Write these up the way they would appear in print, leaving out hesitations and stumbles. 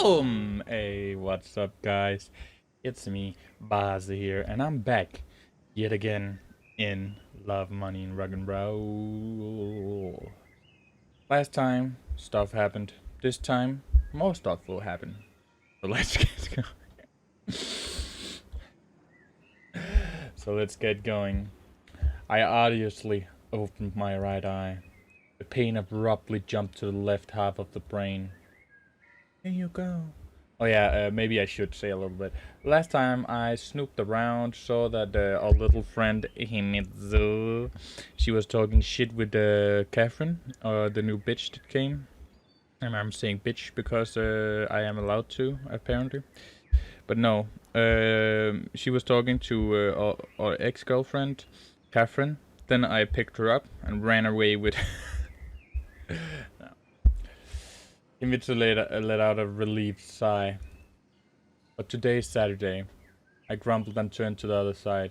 Hey, what's up, guys? It's me, Baz here, and I'm back yet again in Love, Money, and Rock and Roll. Last time, stuff happened. This time, more stuff will happen. So let's get going. let's get going. I obviously opened my right eye. The pain abruptly jumped to the left half of the brain. Here you go. Oh yeah, maybe I should say a little bit. Last time I snooped around, saw that our little friend Himitsu, she was talking shit with Catherine, the new bitch that came. And I'm saying bitch because I am allowed to, apparently. But no, she was talking to our ex-girlfriend, Catherine. Then I picked her up and ran away with... Himitsu let out a relieved sigh. But today's Saturday. I grumbled and turned to the other side.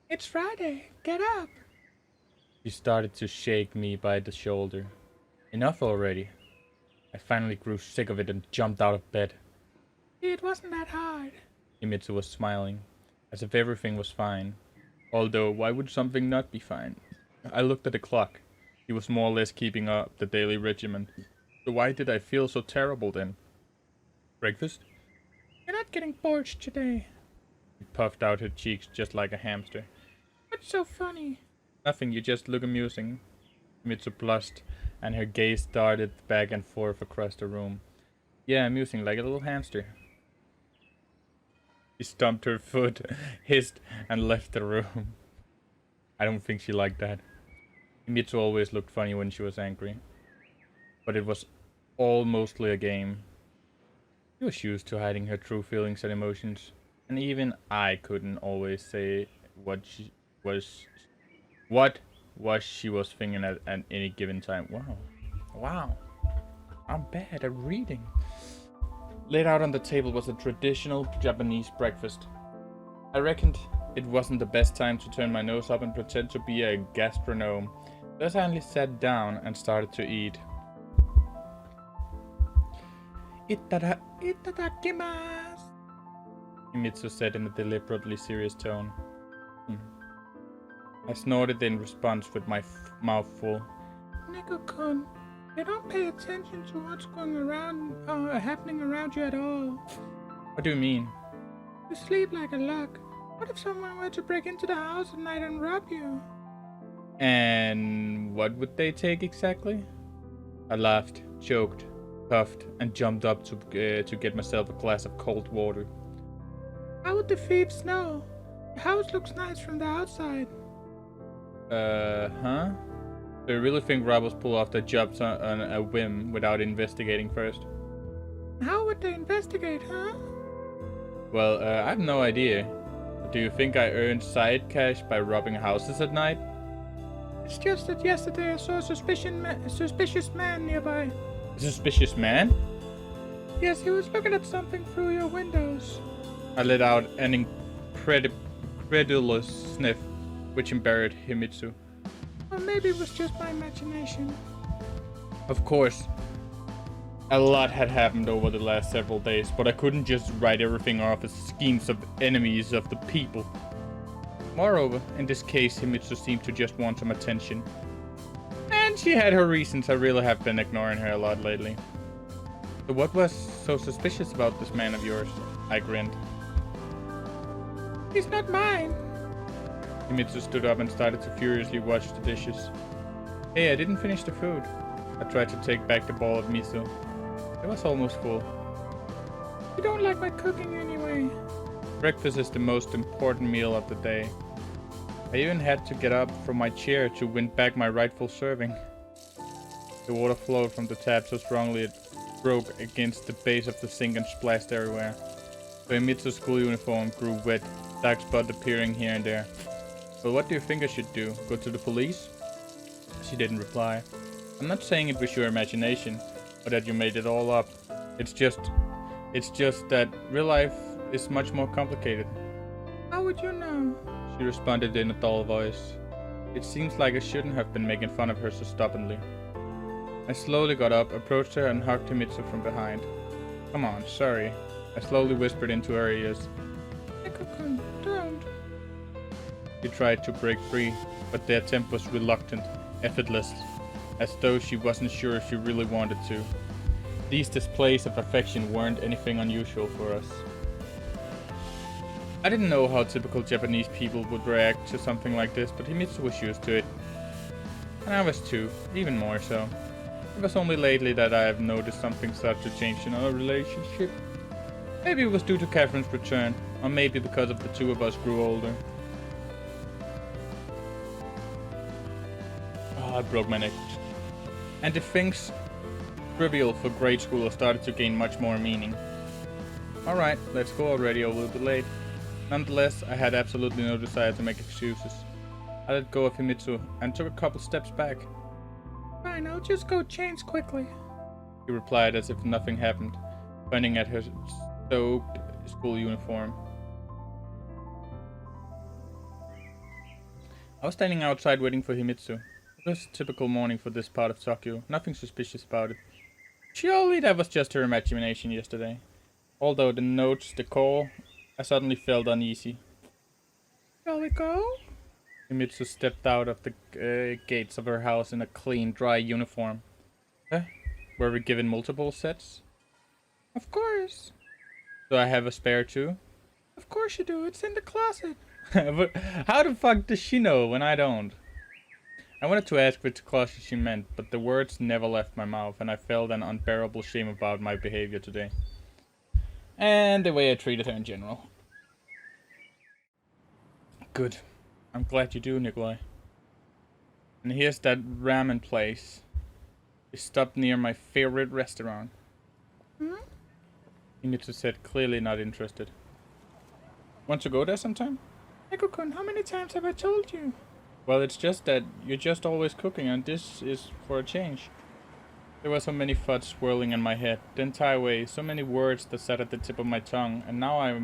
It's Friday. Get up. She started to shake me by the shoulder. Enough already. I finally grew sick of it and jumped out of bed. It wasn't that hard. Himitsu was smiling, as if everything was fine. Although, why would something not be fine? I looked at the clock. He was more or less keeping up the daily regimen. So why did I feel so terrible then? Breakfast? You're not getting borscht today. She puffed out her cheeks just like a hamster. What's so funny? Nothing, you just look amusing. Mitsu blushed, and her gaze darted back and forth across the room. Yeah, amusing, like a little hamster. She stomped her foot, hissed, and left the room. I don't think she liked that. Mitsu always looked funny when she was angry. But it was all mostly a game. She was used to hiding her true feelings and emotions, and even I couldn't always say what she was thinking at any given time. Wow, I'm bad at reading. Laid out on the table was a traditional Japanese breakfast. I reckoned it wasn't the best time to turn my nose up and pretend to be a gastronome, so I finally sat down and started to eat. Itadakimasu, Himitsu said in a deliberately serious tone. I snorted in response with my mouth full. Neko-kun, you don't pay attention to what's happening around you at all. What do you mean? You sleep like a log. What if someone were to break into the house at night and rob you? And what would they take exactly? I laughed, choked, puffed, and jumped up to get myself a glass of cold water. How would the thieves know? The house looks nice from the outside. Huh? Do you really think robbers pull off their jobs on a whim without investigating first? How would they investigate, huh? Well, I have no idea. Do you think I earned side cash by robbing houses at night? It's just that yesterday I saw a suspicious man nearby. A suspicious man? Yes, he was looking at something through your windows. I let out an incredulous sniff, which embarrassed Himitsu. Or maybe it was just my imagination. Of course. A lot had happened over the last several days, but I couldn't just write everything off as schemes of enemies of the people. Moreover, in this case, Himitsu seemed to just want some attention. And she had her reasons. I really have been ignoring her a lot lately. So what was so suspicious about this man of yours? I grinned. He's not mine. Himitsu stood up and started to furiously wash the dishes. Hey, I didn't finish the food. I tried to take back the bowl of miso. It was almost full. You don't like my cooking anyway. Breakfast is the most important meal of the day. I even had to get up from my chair to win back my rightful serving. The water flowed from the tap so strongly it broke against the base of the sink and splashed everywhere. So Himitsu's school uniform grew wet, dark spots appearing here and there. Well, what do you think I should do? Go to the police? She didn't reply. I'm not saying it was your imagination, or that you made it all up. It's just that real life is much more complicated. How would you know? She responded in a dull voice. It seems like I shouldn't have been making fun of her so stubbornly. I slowly got up, approached her, and hugged Himitsu from behind. Come on, sorry. I slowly whispered into her ears. Neko-kun, don't. She tried to break free, but the attempt was reluctant, effortless, as though she wasn't sure if she really wanted to. These displays of affection weren't anything unusual for us. I didn't know how typical Japanese people would react to something like this, but Himitsu was used to it. And I was too, even more so. It was only lately that I have noticed something start to change in our relationship. Maybe it was due to Catherine's return, or maybe because of the two of us grew older. I broke my neck. And if things trivial for grade school started to gain much more meaning. Alright, let's go already, a little bit late. Nonetheless, I had absolutely no desire to make excuses. I let go of Himitsu and took a couple steps back. Fine, I'll just go change quickly, he replied as if nothing happened, pointing at her soaked school uniform. I was standing outside waiting for Himitsu. It was a typical morning for this part of Tokyo, nothing suspicious about it. Surely that was just her imagination yesterday. Although the notes, the call, I suddenly felt uneasy. Shall we go? Himitsu stepped out of the gates of her house in a clean, dry uniform. Were we given multiple sets? Of course. Do I have a spare too? Of course you do, it's in the closet. But how the fuck does she know when I don't? I wanted to ask which closet she meant, but the words never left my mouth, and I felt an unbearable shame about my behavior today. And the way I treated her in general. Good. I'm glad you do, Nikolai. And here's that ramen place. We stopped near my favorite restaurant. Himitsu said, clearly not interested. Want to go there sometime? Neko-kun, how many times have I told you? Well, it's just that you're just always cooking, and this is for a change. There were so many thoughts swirling in my head, the entire way, so many words that sat at the tip of my tongue, and now I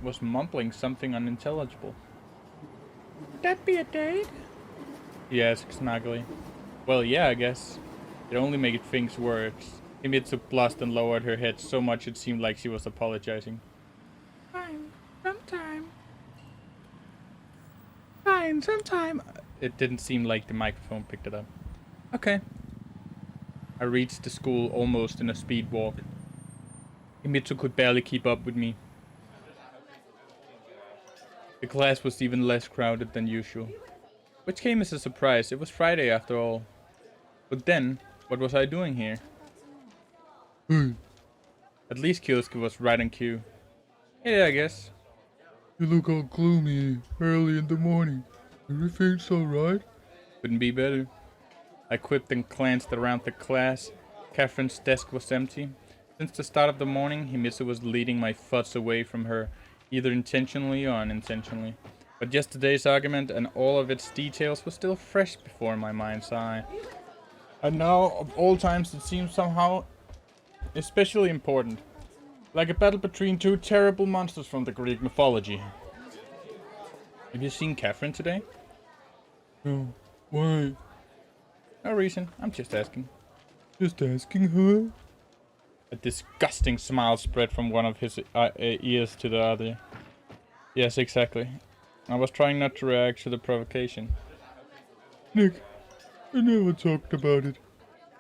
was mumbling something unintelligible. Would that be a date? He asked snuggly. Well, yeah, I guess. It only made things worse. Himitsu blushed and lowered her head so much it seemed like she was apologizing. Fine, sometime. Fine, sometime. It didn't seem like the microphone picked it up. Okay. I reached the school almost in a speed walk. Himitsu could barely keep up with me. The class was even less crowded than usual. Which came as a surprise, it was Friday after all. But then, what was I doing here? At least Kyosuke was right on cue. Yeah, I guess. You look all gloomy early in the morning. Everything's alright? Couldn't be better. I quipped and glanced around the class. Catherine's desk was empty. Since the start of the morning, Himitsu was leading my thoughts away from her, either intentionally or unintentionally. But yesterday's argument and all of its details were still fresh before my mind's eye. And now, of all times, it seems somehow especially important. Like a battle between two terrible monsters from the Greek mythology. Have you seen Catherine today? No. Why? No reason. I'm just asking. Just asking her? A disgusting smile spread from one of his ears to the other. Yes, exactly. I was trying not to react to the provocation. Nick, I never talked about it.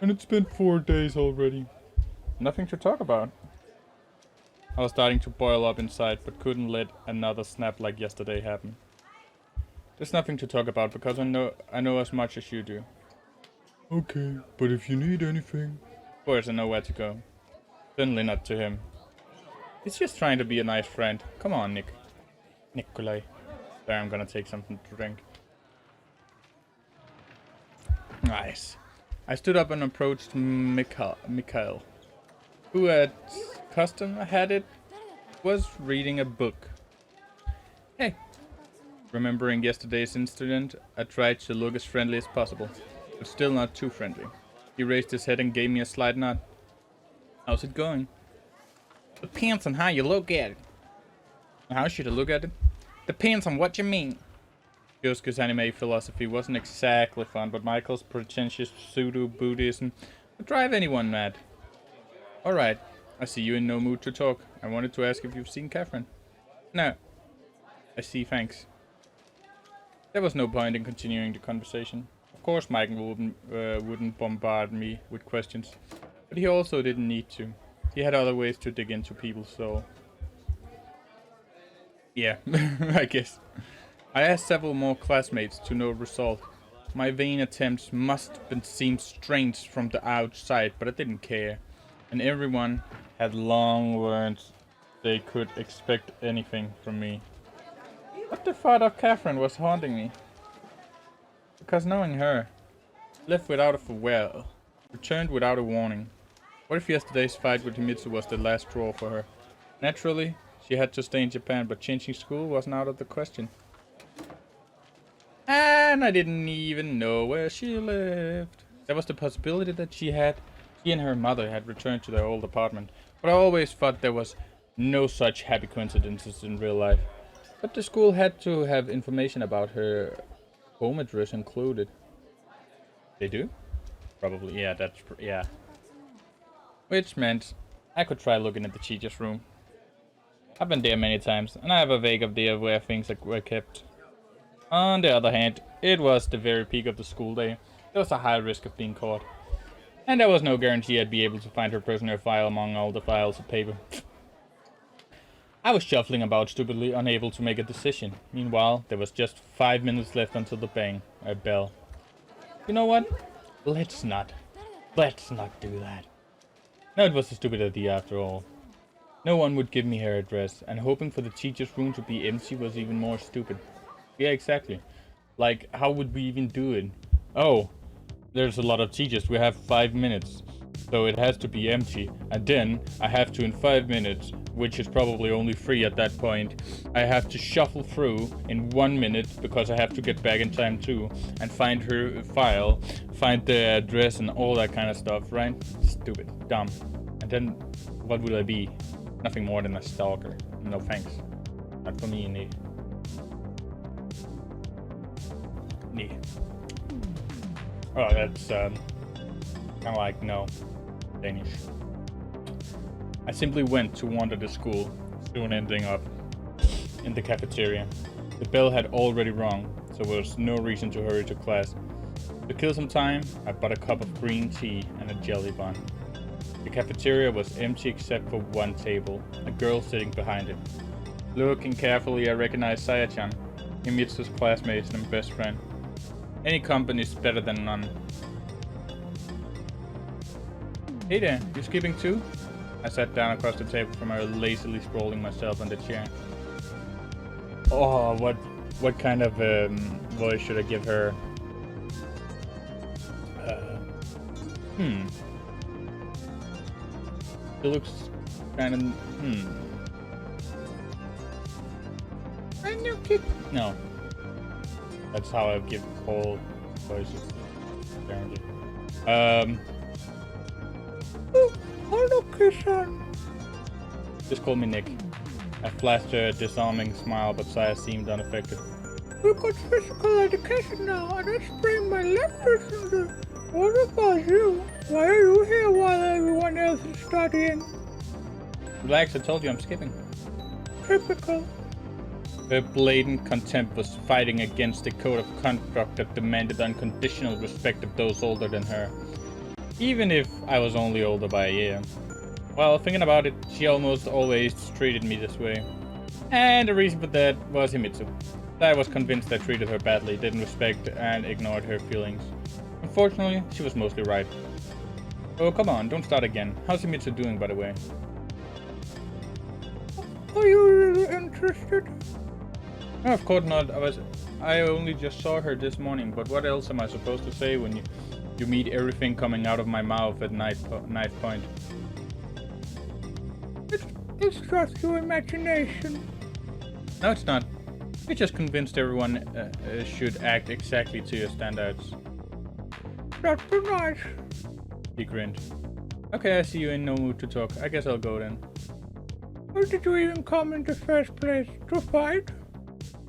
And it's been 4 days already. Nothing to talk about. I was starting to boil up inside, but couldn't let another snap like yesterday happen. There's nothing to talk about because I know as much as you do. Okay, but if you need anything... Of course I know where to go. Certainly not to him. He's just trying to be a nice friend. Come on, Nick. Nikolai. There, I'm gonna take something to drink. Nice. I stood up and approached Mikhail, who at custom had it, was reading a book. Hey. Remembering yesterday's incident, I tried to look as friendly as possible, but still not too friendly. He raised his head and gave me a slight nod. How's it going? Depends on how you look at it. How should I look at it? Depends on what you mean. Kyosuke's anime philosophy wasn't exactly fun, but Michael's pretentious pseudo-Buddhism would drive anyone mad. Alright, I see you in no mood to talk. I wanted to ask if you've seen Catherine. No. I see, thanks. There was no point in continuing the conversation. Of course Michael wouldn't bombard me with questions. But he also didn't need to. He had other ways to dig into people, so... yeah, I guess. I asked several more classmates to no result. My vain attempts must have seemed strange from the outside, but I didn't care. And everyone had long words. They could expect anything from me. What the thought of Catherine was haunting me. Because knowing her, left without a farewell, returned without a warning. What if yesterday's fight with Himitsu was the last straw for her? Naturally, she had to stay in Japan, but changing school wasn't out of the question. And I didn't even know where she lived. There was the possibility that she and her mother had returned to their old apartment, but I always thought there was no such happy coincidences in real life. But the school had to have information about her home address included. They do? Probably, yeah, yeah. Which meant I could try looking at the teacher's room. I've been there many times, and I have a vague idea of where things were kept. On the other hand, it was the very peak of the school day. There was a high risk of being caught. And there was no guarantee I'd be able to find her personal file among all the files of paper. I was shuffling about stupidly, unable to make a decision. Meanwhile, there was just 5 minutes left until the bell. You know what? Let's not do that. No, it was a stupid idea after all. No one would give me her address, and hoping for the teacher's room to be empty was even more stupid. Yeah, exactly. Like, how would we even do it? Oh, there's a lot of teachers. We have 5 minutes. So it has to be empty. And then I have to, in 5 minutes, which is probably only 3 at that point, I have to shuffle through in 1 minute because I have to get back in time too. And find her file, find the address and all that kind of stuff, right? Stupid. Dumb. And then, what will I be? Nothing more than a stalker. No thanks. Not for me, Nick. Oh, that's kind of like no Danish. I simply went to wander the school, soon ending up in the cafeteria. The bell had already rung, so there was no reason to hurry to class. To kill some time, I bought a cup of green tea and a jelly bun. The cafeteria was empty except for one table, a girl sitting behind it. Looking carefully, I recognized Saya-chan, Himitsu's classmate and best friend. Any company's better than none. Hey there, you skipping too? I sat down across the table from her, lazily sprawling myself on the chair. Oh, what kind of voice should I give her? She looks kind of I know kid. No. That's how I give all voices, apparently. Oh, hello, Christian. Just call me Nick. I flashed her a disarming smile, but Saya seemed unaffected. We've got physical education now, and I spring my lectures into. What about you? Why are you here while everyone else is studying? Relax, I told you I'm skipping. Typical. Her blatant contempt was fighting against the code of conduct that demanded unconditional respect of those older than her. Even if I was only older by a year. Well, thinking about it, she almost always treated me this way. And the reason for that was Himitsu. I was convinced I treated her badly, didn't respect and ignored her feelings. Unfortunately, she was mostly right. Oh, come on, don't start again. How's Himitsu doing, by the way? Are you really interested? No, of course not. I only just saw her this morning, but what else am I supposed to say when you meet everything coming out of my mouth at knife point? It's just your imagination. No, it's not. You just convinced everyone should act exactly to your standards. That's so nice. He grinned. Okay, I see you in no mood to talk. I guess I'll go then. Why did you even come in the first place? To fight?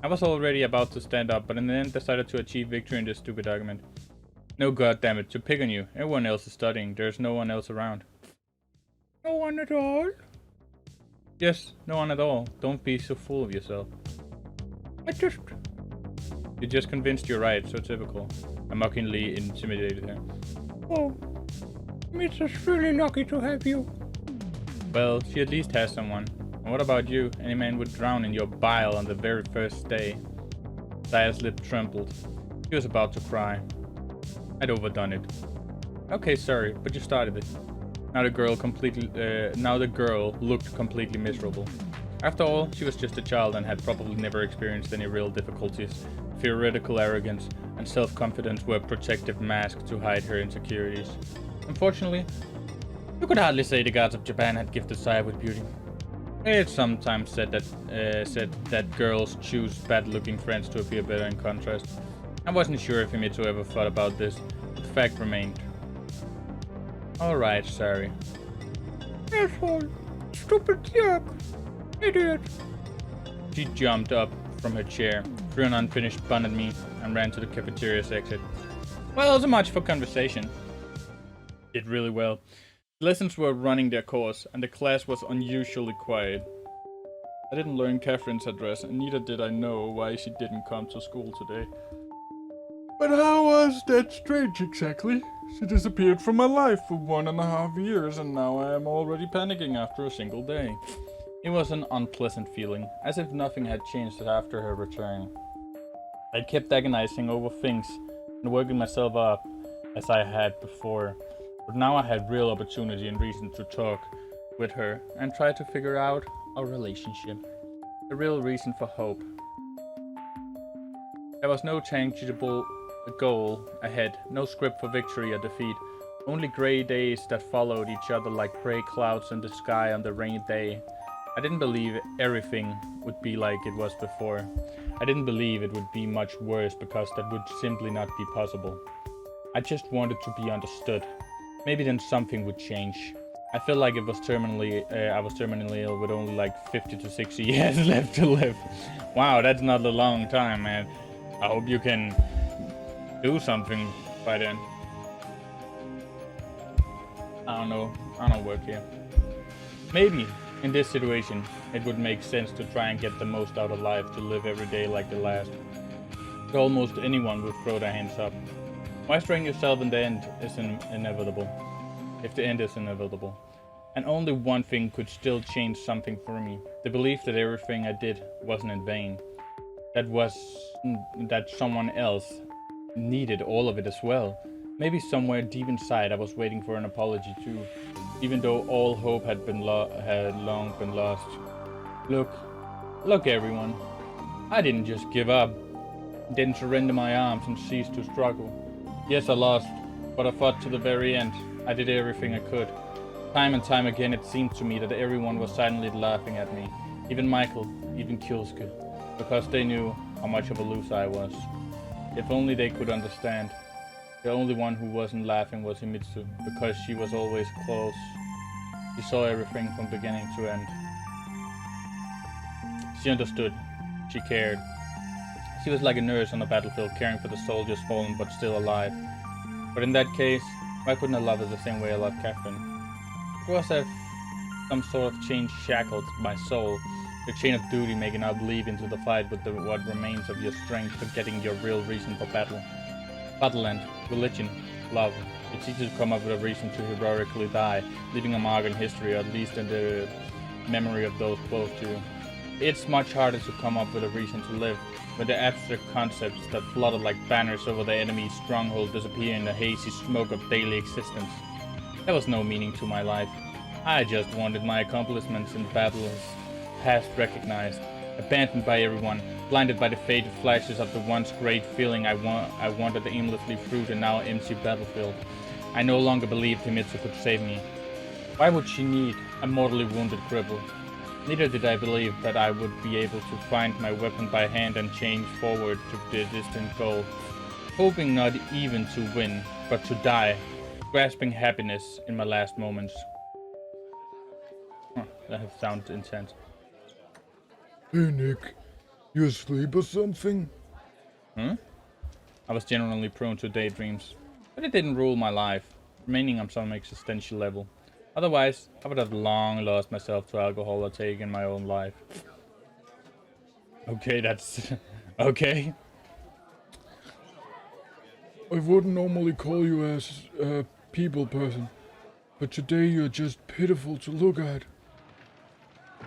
I was already about to stand up, but in the end decided to achieve victory in this stupid argument. No, goddammit, to pick on you. Everyone else is studying. There's no one else around. No one at all? Yes, no one at all. Don't be so full of yourself. You just convinced you're right, so typical. I mockingly intimidated her. Oh, Mitsu's really lucky to have you. Well, she at least has someone. And what about you? Any man would drown in your bile on the very first day. Saya's lip trembled. She was about to cry. I'd overdone it. Okay, sorry, but you started it. Now the girl looked completely miserable. After all, she was just a child and had probably never experienced any real difficulties. Theoretical arrogance and self-confidence were a protective mask to hide her insecurities. Unfortunately, you could hardly say the gods of Japan had gifted Saya with beauty. It's sometimes said that girls choose bad-looking friends to appear better in contrast. I wasn't sure if Himitsu ever thought about this, but the fact remained. Alright, sorry. Asshole. Stupid jerk. Idiot. She jumped up from her chair, threw an unfinished bun at me, and ran to the cafeteria's exit. Well, so much for conversation. Did really well. The lessons were running their course, and the class was unusually quiet. I didn't learn Catherine's address, and neither did I know why she didn't come to school today. But how was that strange exactly? She disappeared from my life for 1.5 years, and now I am already panicking after a single day. It was an unpleasant feeling, as if nothing had changed after her return. I kept agonizing over things and working myself up as I had before, but now I had real opportunity and reason to talk with her and try to figure out our relationship. A real reason for hope. There was no tangible goal ahead, no script for victory or defeat, only grey days that followed each other like grey clouds in the sky on the rainy day. I didn't believe everything would be like it was before. I didn't believe it would be much worse because that would simply not be possible. I just wanted to be understood. Maybe then something would change. I felt like I was terminally ill with only like 50 to 60 years left to live. Wow, that's not a long time, man. I hope you can do something by then. I don't work here. Maybe, in this situation, it would make sense to try and get the most out of life, to live every day like the last. So almost anyone would throw their hands up. Why strain yourself in the end is inevitable? If the end is inevitable. And only one thing could still change something for me. The belief that everything I did wasn't in vain. That someone else needed all of it as well. Maybe somewhere deep inside I was waiting for an apology too, even though all hope had long been lost. Look everyone, I didn't just give up, didn't surrender my arms and cease to struggle. Yes, I lost, but I fought to the very end. I did everything I could. Time and time again it seemed to me that everyone was silently laughing at me, even Michael, even Kyosuke, because they knew how much of a loser I was. If only they could understand. The only one who wasn't laughing was Himitsu, because she was always close. She saw everything from beginning to end. She understood. She cared. She was like a nurse on a battlefield, caring for the soldiers fallen but still alive. But in that case, why couldn't I love her the same way I loved Catherine? It was as if some sort of chain shackled my soul, the chain of duty making out leap into the fight with what remains of your strength, forgetting your real reason for battle. Battleland, religion, love. It's easy to come up with a reason to heroically die, leaving a mark in history, or at least in the memory of those close to you. It's much harder to come up with a reason to live, when the abstract concepts that flutter like banners over the enemy's stronghold disappear in the hazy smoke of daily existence. There was no meaning to my life. I just wanted my accomplishments in battles past recognized, abandoned by everyone, blinded by the faded flashes of the once great feeling I wandered aimlessly through the now empty battlefield. I no longer believed Himitsu could save me. Why would she need a mortally wounded cripple? Neither did I believe that I would be able to find my weapon by hand and change forward to the distant goal, hoping not even to win, but to die, grasping happiness in my last moments. That sounds intense. Hey Nick, you asleep or something? I was generally prone to daydreams, but it didn't rule my life, remaining on some existential level. Otherwise, I would have long lost myself to alcohol or taken my own life. Okay, that's... okay. I wouldn't normally call you as a people person, but today you're just pitiful to look at.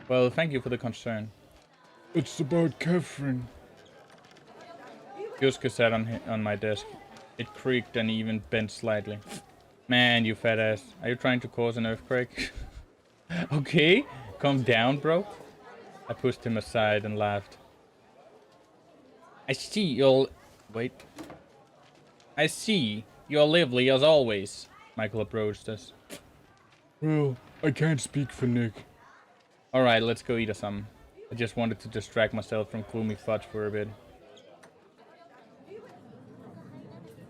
Well, thank you for the concern. It's about Catherine. Yuska sat on my desk. It creaked and even bent slightly. Man, you fat ass. Are you trying to cause an earthquake? Okay, calm down, bro. I pushed him aside and laughed. I see you're... Wait. I see you're lively as always. Michael approached us. Well, I can't speak for Nick. Alright, let's go eat or something. I just wanted to distract myself from gloomy fudge for a bit.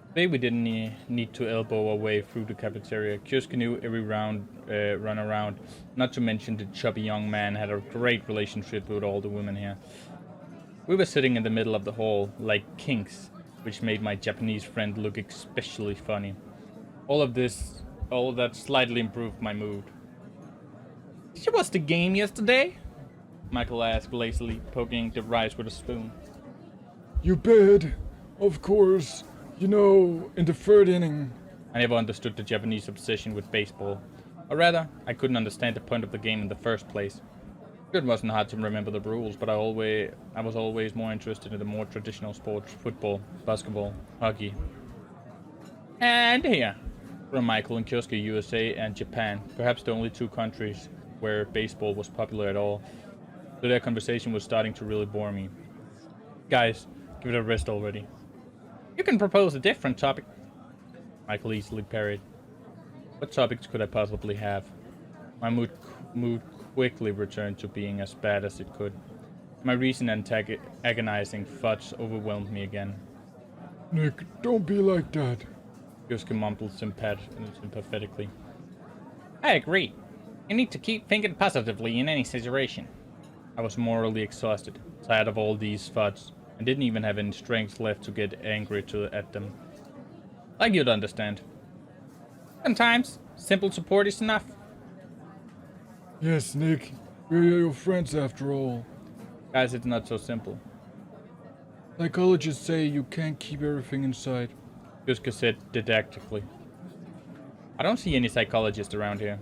Today we didn't need to elbow our way through the cafeteria. Kiosk knew every run around. Not to mention the chubby young man had a great relationship with all the women here. We were sitting in the middle of the hall, like kings, which made my Japanese friend look especially funny. All of that slightly improved my mood. Did you watch the game yesterday? Michael asked lazily, poking the rice with a spoon. You bet. Of course. You know, in the third inning. I never understood the Japanese obsession with baseball. Or rather, I couldn't understand the point of the game in the first place. It wasn't hard to remember the rules, but I was always more interested in the more traditional sports: football, basketball, hockey. And here, from Michael and Kyosuke, USA and Japan, perhaps the only two countries where baseball was popular at all. So their conversation was starting to really bore me. Guys, give it a rest already. You can propose a different topic. Michael easily parried. What topics could I possibly have? My mood quickly returned to being as bad as it could. My recent agonizing thoughts overwhelmed me again. Nick, don't be like that. Yusuke mumbled sympathetically. I agree. You need to keep thinking positively in any situation. I was morally exhausted, tired of all these thoughts, and didn't even have any strength left to get angry at them. Like you'd understand. Sometimes, simple support is enough. Yes, Nick. We're your friends after all. Guys, it's not so simple. Psychologists say you can't keep everything inside. Yusuke said didactically. I don't see any psychologists around here.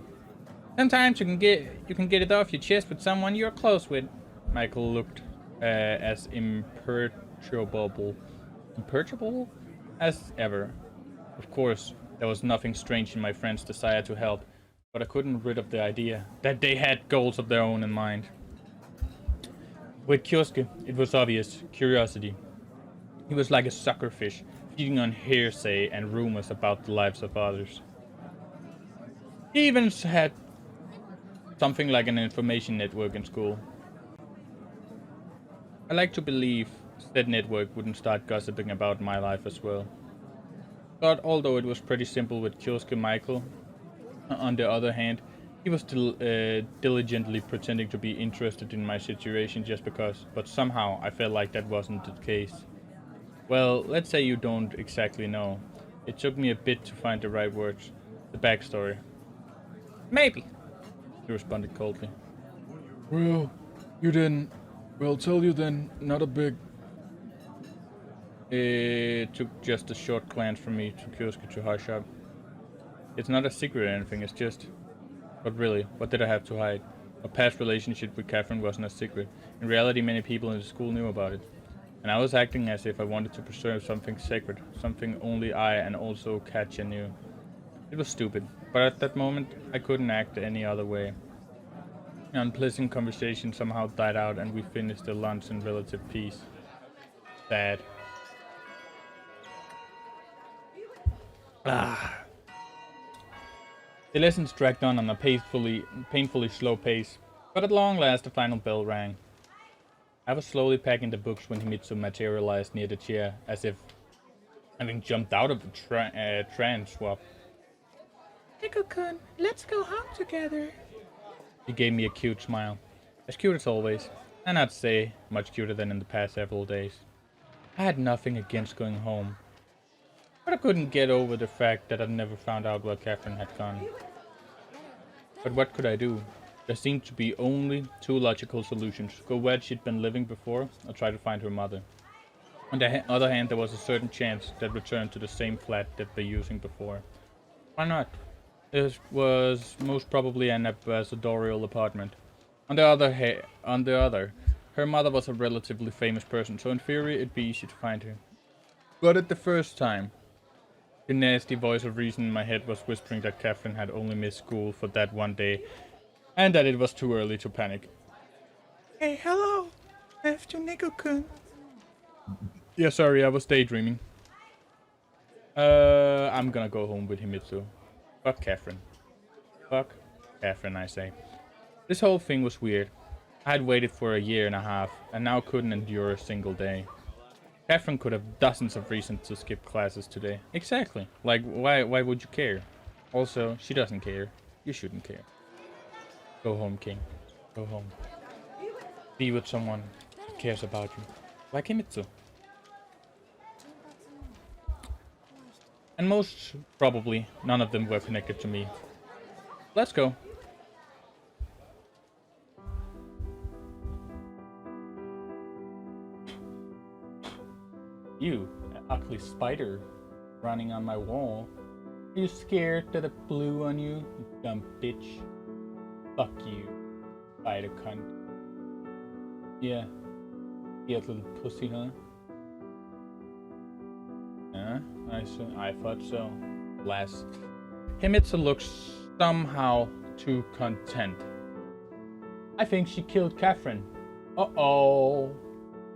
Sometimes you can get it off your chest with someone you're close with. Michael looked as imperturbable as ever. Of course, there was nothing strange in my friend's desire to help, but I couldn't rid of the idea that they had goals of their own in mind. With Kyosuke, it was obvious curiosity. He was like a suckerfish, feeding on hearsay and rumors about the lives of others. He even had something like an information network in school. I like to believe said network wouldn't start gossiping about my life as well. But although it was pretty simple with Kyosuke, Michael, on the other hand, he was still diligently pretending to be interested in my situation just because, but somehow I felt like that wasn't the case. Well, let's say you don't exactly know. It took me a bit to find the right words. The backstory. Maybe, he responded coldly. Well, you didn't. Well, tell you then, not a big... It took just a short glance from me to Kyosuke to hush up. It's not a secret or anything, it's just... But really, what did I have to hide? A past relationship with Catherine wasn't a secret. In reality, many people in the school knew about it. And I was acting as if I wanted to preserve something sacred, something only I and also Katya knew. It was stupid, but at that moment, I couldn't act any other way. The unpleasant conversation somehow died out and we finished the lunch in relative peace. Sad. The lessons dragged on a painfully slow pace, but at long last the final bell rang. I was slowly packing the books when Himitsu materialized near the chair, as if having jumped out of the trance swap. Neko-kun, let's go home together. He gave me a cute smile. As cute as always, and I'd say much cuter than in the past several days. I had nothing against going home, but I couldn't get over the fact that I'd never found out where Catherine had gone. But what could I do? There seemed to be only two logical solutions. Go where she'd been living before, or try to find her mother. On the other hand, there was a certain chance that return to the same flat they'd been using before. Why not? This was most probably an ambassadorial apartment. On the other, her mother was a relatively famous person, so in theory it'd be easy to find her. But at the first time, the nasty voice of reason in my head was whispering that Catherine had only missed school for that one day, and that it was too early to panic. Hey, hello! After Nico-kun. Yeah, sorry, I was daydreaming. I'm gonna go home with Himitsu. Fuck Catherine. Fuck Catherine, I say. This whole thing was weird. I had waited for a year and a half, and now couldn't endure a single day. Catherine could have dozens of reasons to skip classes today. Exactly. Like, why would you care? Also, she doesn't care. You shouldn't care. Go home, King. Go home. Be with someone who cares about you. Like Himitsu. And most probably, none of them were connected to me. Let's go. You, an ugly spider, running on my wall. Are you scared that it blew on you, you dumb bitch? Fuck you, spider cunt. Yeah, you little pussy, huh? Yeah, I thought so. Blast. Himitsu looks somehow too content. I think she killed Catherine. Uh-oh.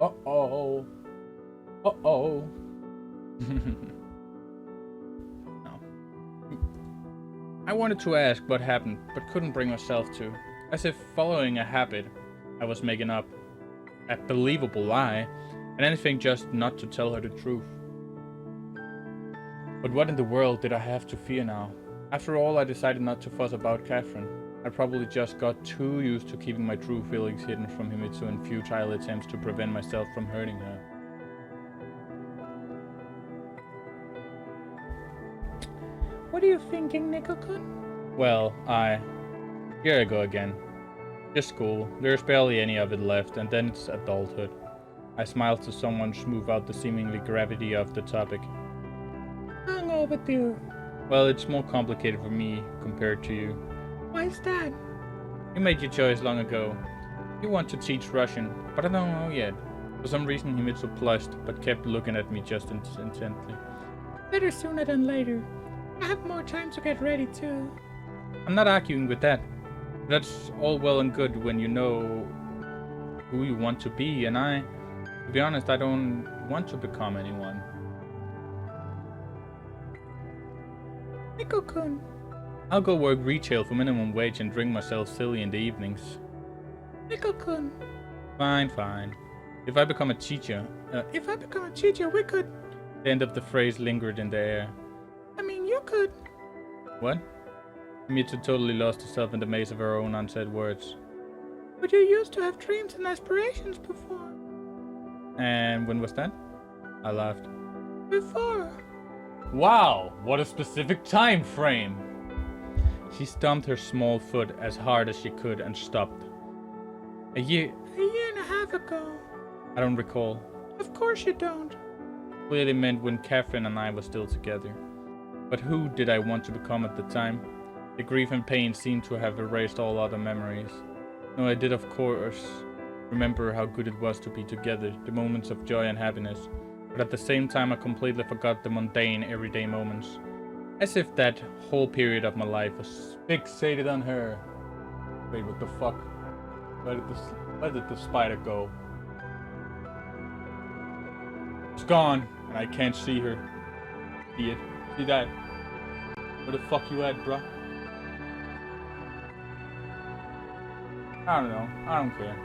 Uh-oh. Uh-oh. No. I wanted to ask what happened, but couldn't bring myself to. As if following a habit I was making up. A believable lie, and anything just not to tell her the truth. But what in the world did I have to fear now? After all, I decided not to fuss about Catherine. I probably just got too used to keeping my true feelings hidden from Himitsu in futile attempts to prevent myself from hurting her. What are you thinking, Nico-kun? Well, here I go again. Just school. There's barely any of it left, and then it's adulthood. I smiled to someone smooth out the seemingly gravity of the topic. Hang overdue. Well, it's more complicated for me compared to you. Why's that? You made your choice long ago. You want to teach Russian, but I don't know yet. For some reason Himitsu blushed, but kept looking at me just intently. Better sooner than later. I have more time to get ready too. I'm not arguing with that. That's all well and good when you know who you want to be, and to be honest, I don't want to become anyone. Nico-kun. I'll go work retail for minimum wage and drink myself silly in the evenings. Nico-kun. Fine. If I become a teacher, we could... The end of the phrase lingered in the air. I mean, you could. What? Himitsu totally lost herself in the maze of her own unsaid words. But you used to have dreams and aspirations before. And when was that? I laughed. Before. Wow, what a specific time frame! She stomped her small foot as hard as she could and stopped. A year and a half ago. I don't recall. Of course you don't. Clearly meant when Catherine and I were still together. But who did I want to become at the time? The grief and pain seemed to have erased all other memories. No, I did of course remember how good it was to be together, the moments of joy and happiness. But at the same time I completely forgot the mundane, everyday moments. As if that whole period of my life was fixated on her. Wait, what the fuck? Where did the spider go? It's gone, and I can't see her. See it? See that? Where the fuck you at, bruh? I don't know. I don't care.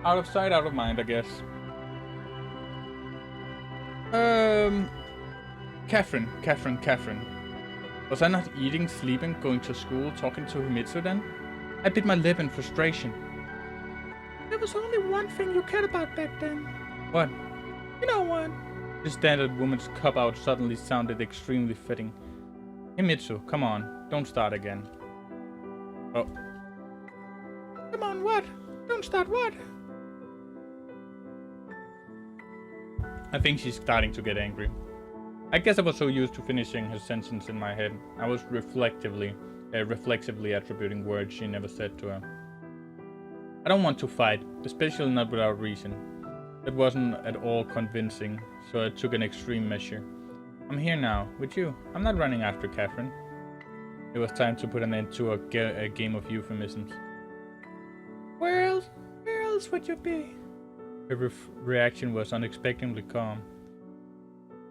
Out of sight, out of mind, I guess. Catherine. Was I not eating, sleeping, going to school, talking to Himitsu then? I bit my lip in frustration. There was only one thing you cared about back then. What? You know what? The standard woman's cop-out suddenly sounded extremely fitting. Himitsu, come on, don't start again. Oh. Come on, what? Don't start what? I think she's starting to get angry. I guess I was so used to finishing her sentence in my head, I was reflexively attributing words she never said to her. I don't want to fight, especially not without reason. It wasn't at all convincing, so I took an extreme measure. I'm here now, with you. I'm not running after Catherine. It was time to put an end to a game of euphemisms. Where else would you be? Her reaction was unexpectedly calm.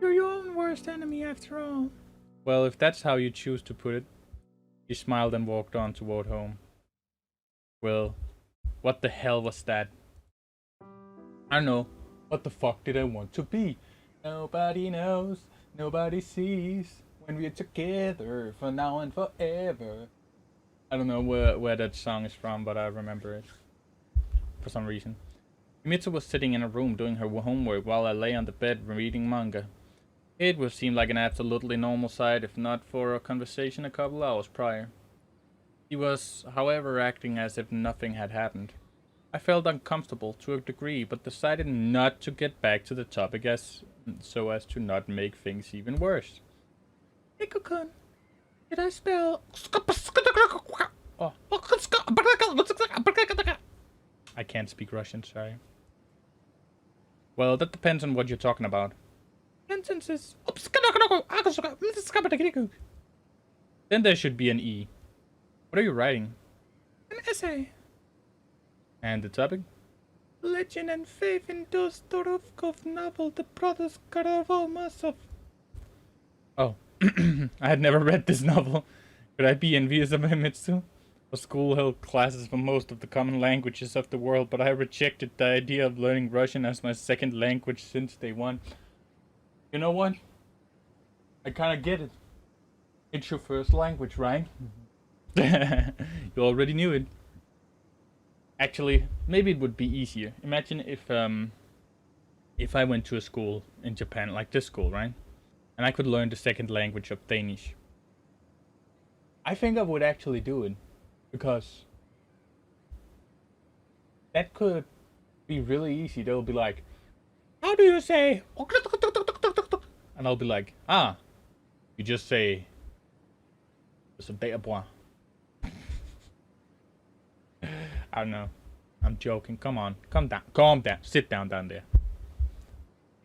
You're your own worst enemy after all. Well, if that's how you choose to put it. She smiled and walked on toward home. Well, what the hell was that? I don't know. What the fuck did I want to be? Nobody knows, nobody sees. When we're together, for now and forever. I don't know where that song is from, but I remember it. For some reason. Himitsu was sitting in a room doing her homework while I lay on the bed reading manga. It would seem like an absolutely normal sight if not for a conversation a couple hours prior. He was, however, acting as if nothing had happened. I felt uncomfortable to a degree, but decided not to get back to the topic so as to not make things even worse. Nico-kun, did I spell... Oh. I can't speak Russian, sorry. Well, that depends on what you're talking about. Sentences. Then there should be an E. What are you writing? An essay. And the topic? Legend and faith in Dostoevsky's novel, The Brothers Karamazov. Oh, I had never read this novel. Could I be envious of Himitsu? Our school held classes for most of the common languages of the world, but I rejected the idea of learning Russian as my second language since day one. You know what? I kinda get it. It's your first language, right? You already knew it. Actually, maybe it would be easier. Imagine if I went to a school in Japan, like this school, right? And I could learn the second language of Danish. I think I would actually do it. Because that could be really easy. They'll be like, how do you say? And I'll be like, you just say, it's a data point. I don't know. I'm joking. Come on. Calm down. Sit down there.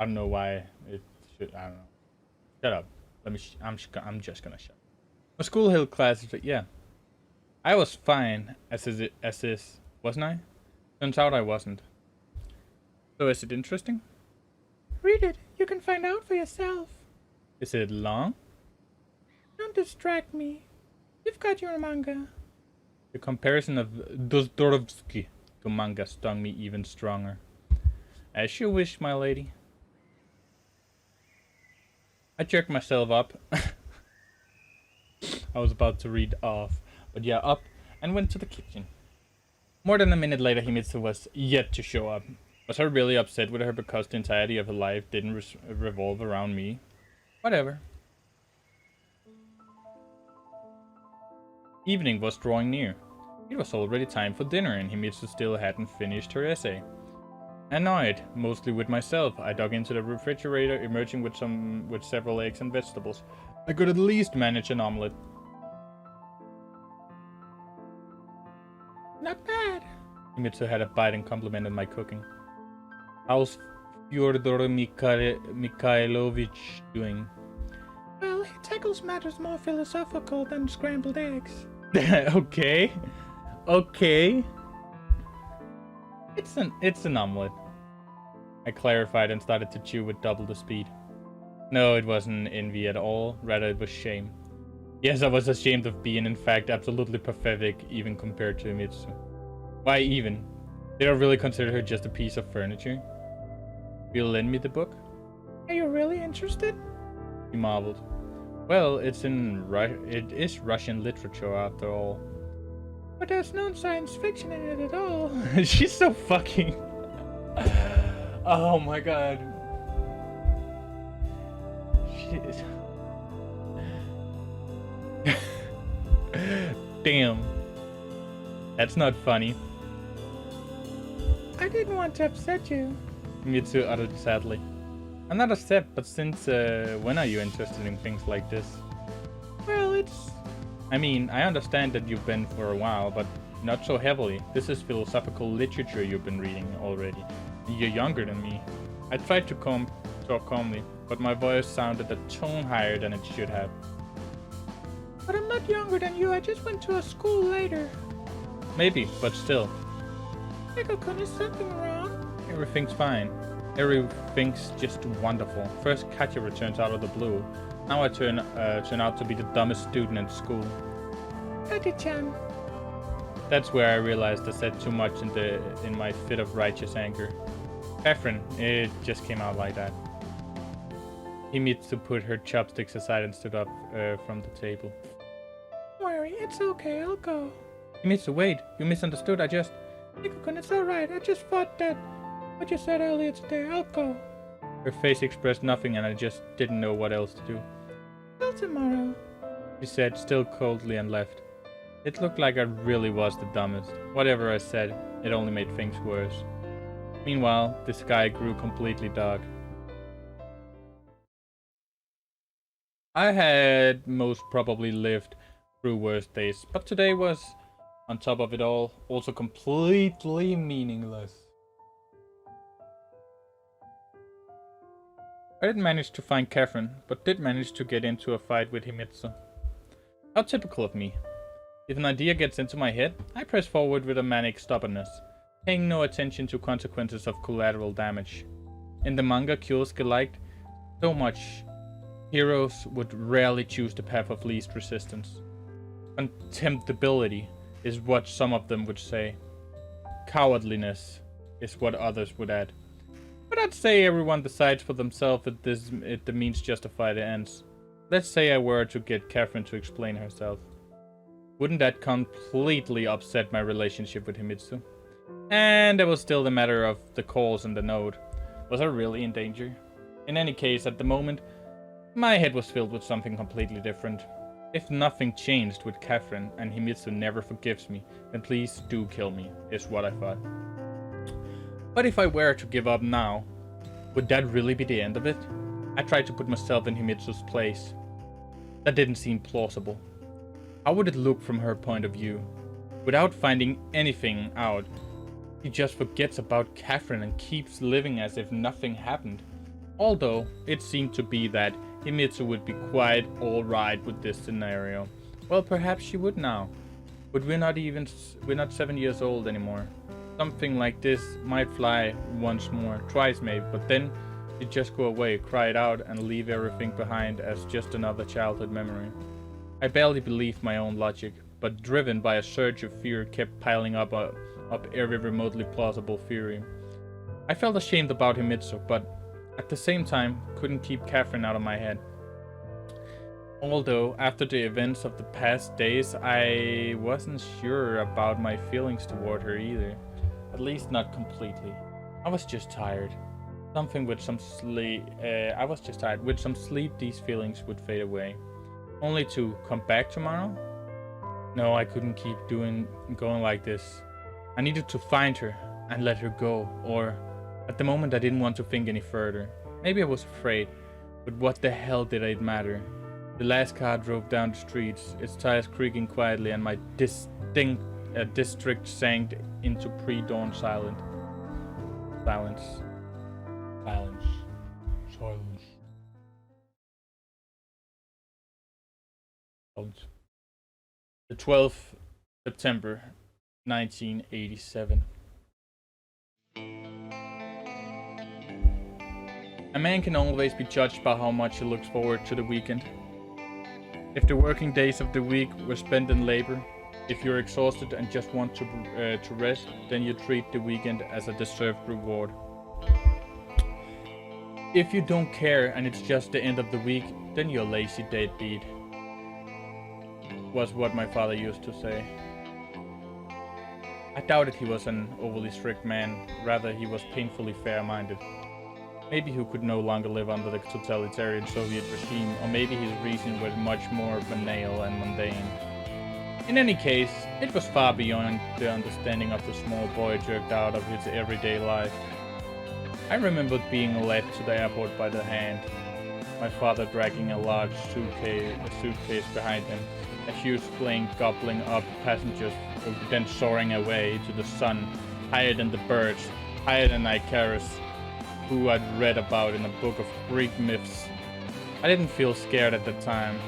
I don't know why it should. I don't know. Shut up. I'm just gonna shut up. My school held classes, but yeah. I was fine as is, wasn't I? Turns out I wasn't. So is it interesting? Read it. You can find out for yourself. Is it long? Don't distract me. You've got your manga. The comparison of Dostoevsky to manga stung me even stronger. As you wish, my lady. I jerked myself up. I was about to read off. But yeah, up and went to the kitchen. More than a minute later, Himitsu was yet to show up. Was I really upset with her because the entirety of her life didn't revolve around me? Whatever. Evening was drawing near. It was already time for dinner and Himitsu still hadn't finished her essay. Annoyed, mostly with myself, I dug into the refrigerator, emerging with several eggs and vegetables. I could at least manage an omelette. Not bad. Himitsu had a bite and complimented my cooking. How's Fyodor Mikhailovich doing? Well, he tackles matters more philosophical than scrambled eggs. Okay. It's an omelet. I clarified and started to chew with double the speed. No, it wasn't envy at all. Rather, it was shame. Yes, I was ashamed of being, in fact, absolutely pathetic, even compared to Himitsu. Why even? Did I really consider her just a piece of furniture? Will you lend me the book? Are you really interested? He marveled. Well, it is Russian literature after all. But there's no science fiction in it at all. She's so fucking... Oh my god. Shit. Damn. That's not funny. I didn't want to upset you, Mitsu uttered sadly. I'm not upset, but since when are you interested in things like this? Well, I mean, I understand that you've been for a while, but not so heavily. This is philosophical literature you've been reading already. You're younger than me. I tried to talk calmly, but my voice sounded a tone higher than it should have. But I'm not younger than you. I just went to a school later. Maybe, but still. Eiko-kun, is something wrong? Everything's fine. Everything's just wonderful. First, Katya returns out of the blue. Now I turn out to be the dumbest student in school. Katya-chan. That's where I realized I said too much in my fit of righteous anger. Catherine, it just came out like that. Himitsu put her chopsticks aside and stood up from the table. Don't worry, it's okay, I'll go. Himitsu, wait, you misunderstood, Eiko-kun, it's alright, I just thought that what you said earlier today, I'll go. Her face expressed nothing and I just didn't know what else to do. Till tomorrow, she said, still coldly, and left. It looked like I really was the dumbest. Whatever I said, it only made things worse. Meanwhile, the sky grew completely dark. I had most probably lived through worse days, but today was, on top of it all, also completely meaningless. I didn't manage to find Catherine, but did manage to get into a fight with Himitsu. How typical of me. If an idea gets into my head, I press forward with a manic stubbornness, paying no attention to consequences of collateral damage. In the manga Kyosuke liked so much, heroes would rarely choose the path of least resistance. Contemptibility is what some of them would say. Cowardliness is what others would add. But I'd say everyone decides for themselves if the means justify the ends. Let's say I were to get Catherine to explain herself. Wouldn't that completely upset my relationship with Himitsu? And there was still the matter of the calls and the note. Was I really in danger? In any case, at the moment, my head was filled with something completely different. If nothing changed with Catherine and Himitsu never forgives me, then please do kill me, is what I thought. But if I were to give up now, would that really be the end of it? I tried to put myself in Himitsu's place. That didn't seem plausible. How would it look from her point of view? Without finding anything out, he just forgets about Catherine and keeps living as if nothing happened. Although, it seemed to be that Himitsu would be quite alright with this scenario. Well, perhaps she would now. But we're not 7 years old anymore. Something like this might fly once more, twice maybe, but then she'd just go away, cry it out, and leave everything behind as just another childhood memory. I barely believed my own logic, but driven by a surge of fear kept piling up every remotely plausible theory. I felt ashamed about Himitsu, but at the same time couldn't keep Catherine out of my head. Although, after the events of the past days, I wasn't sure about my feelings toward her either. At least not completely. I was just tired. With some sleep, these feelings would fade away. Only to come back tomorrow? No, I couldn't keep going like this. I needed to find her and let her go, or at the moment I didn't want to think any further. Maybe I was afraid, but what the hell did it matter? The last car drove down the streets, its tires creaking quietly, and my district sank into pre-dawn silence. The 12th September 1987. A man can always be judged by how much he looks forward to the weekend. If the working days of the week were spent in labor, if you're exhausted and just want to rest, then you treat the weekend as a deserved reward. If you don't care and it's just the end of the week, then you're a lazy deadbeat, was what my father used to say. I doubted he was an overly strict man, rather he was painfully fair-minded. Maybe he could no longer live under the totalitarian Soviet regime, or maybe his reason was much more banal and mundane. In any case, it was far beyond the understanding of the small boy jerked out of his everyday life. I remembered being led to the airport by the hand, my father dragging a large suitcase behind him, a huge plane gobbling up passengers, then soaring away to the sun, higher than the birds, higher than Icarus, who I'd read about in a book of Greek myths. I didn't feel scared at the time,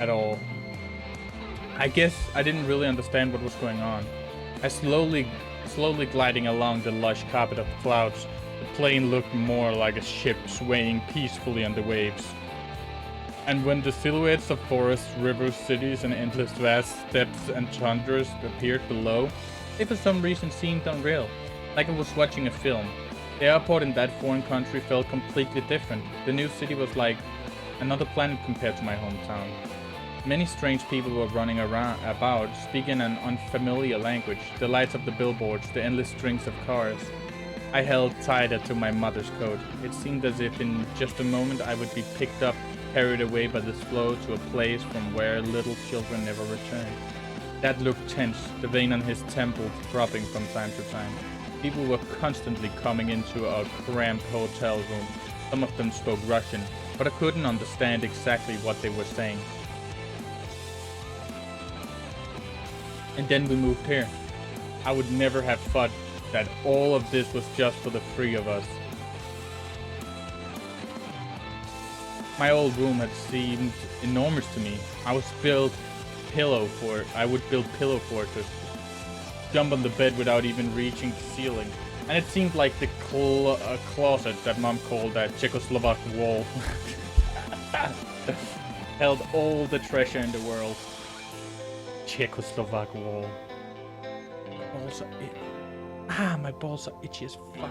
at all. I guess I didn't really understand what was going on. As slowly gliding along the lush carpet of clouds, the plane looked more like a ship swaying peacefully on the waves. And when the silhouettes of forests, rivers, cities, and endless vast steppes and tundras appeared below, they for some reason seemed unreal, like I was watching a film. The airport in that foreign country felt completely different. The new city was like another planet compared to my hometown. Many strange people were running about, speaking an unfamiliar language, the lights of the billboards, the endless strings of cars. I held tighter to my mother's coat. It seemed as if in just a moment I would be picked up, carried away by this flow to a place from where little children never returned. Dad looked tense, the vein on his temple dropping from time to time. People were constantly coming into our cramped hotel room. Some of them spoke Russian, but I couldn't understand exactly what they were saying. And then we moved here. I would never have thought that all of this was just for the three of us. My old room had seemed enormous to me. I would build pillow forts, jump on the bed without even reaching the ceiling. And it seemed like the closet that Mom called that Czechoslovak wall held all the treasure in the world. Czechoslovak wall. My balls are itchy as fuck.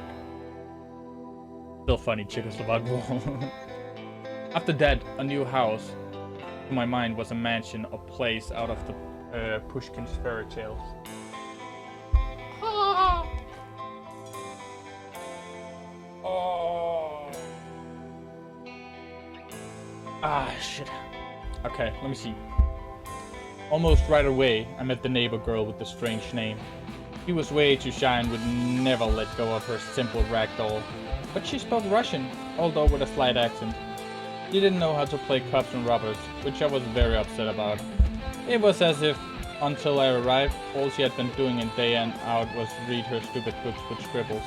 Still funny, Czechoslovak wall. After that, a new house, to my mind, was a mansion or place out of the Pushkin's fairy tales. Shit. Okay, let me see. Almost right away, I met the neighbor girl with the strange name. She was way too shy and would never let go of her simple ragdoll. But she spoke Russian, although with a slight accent. She didn't know how to play cops and robbers, which I was very upset about. It was as if, until I arrived, all she had been doing in day and out was read her stupid books with scribbles.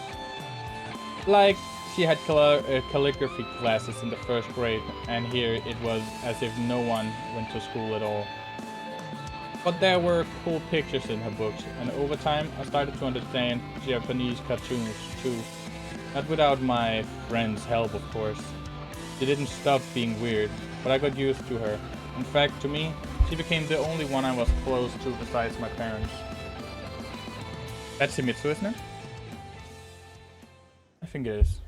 Like, she had calligraphy classes in the first grade, and here it was as if no one went to school at all. But there were cool pictures in her books, and over time I started to understand Japanese cartoons too. Not without my friend's help, of course. She didn't stop being weird, but I got used to her. In fact, to me, she became the only one I was close to besides my parents. That's Himitsu, isn't it? I think it is.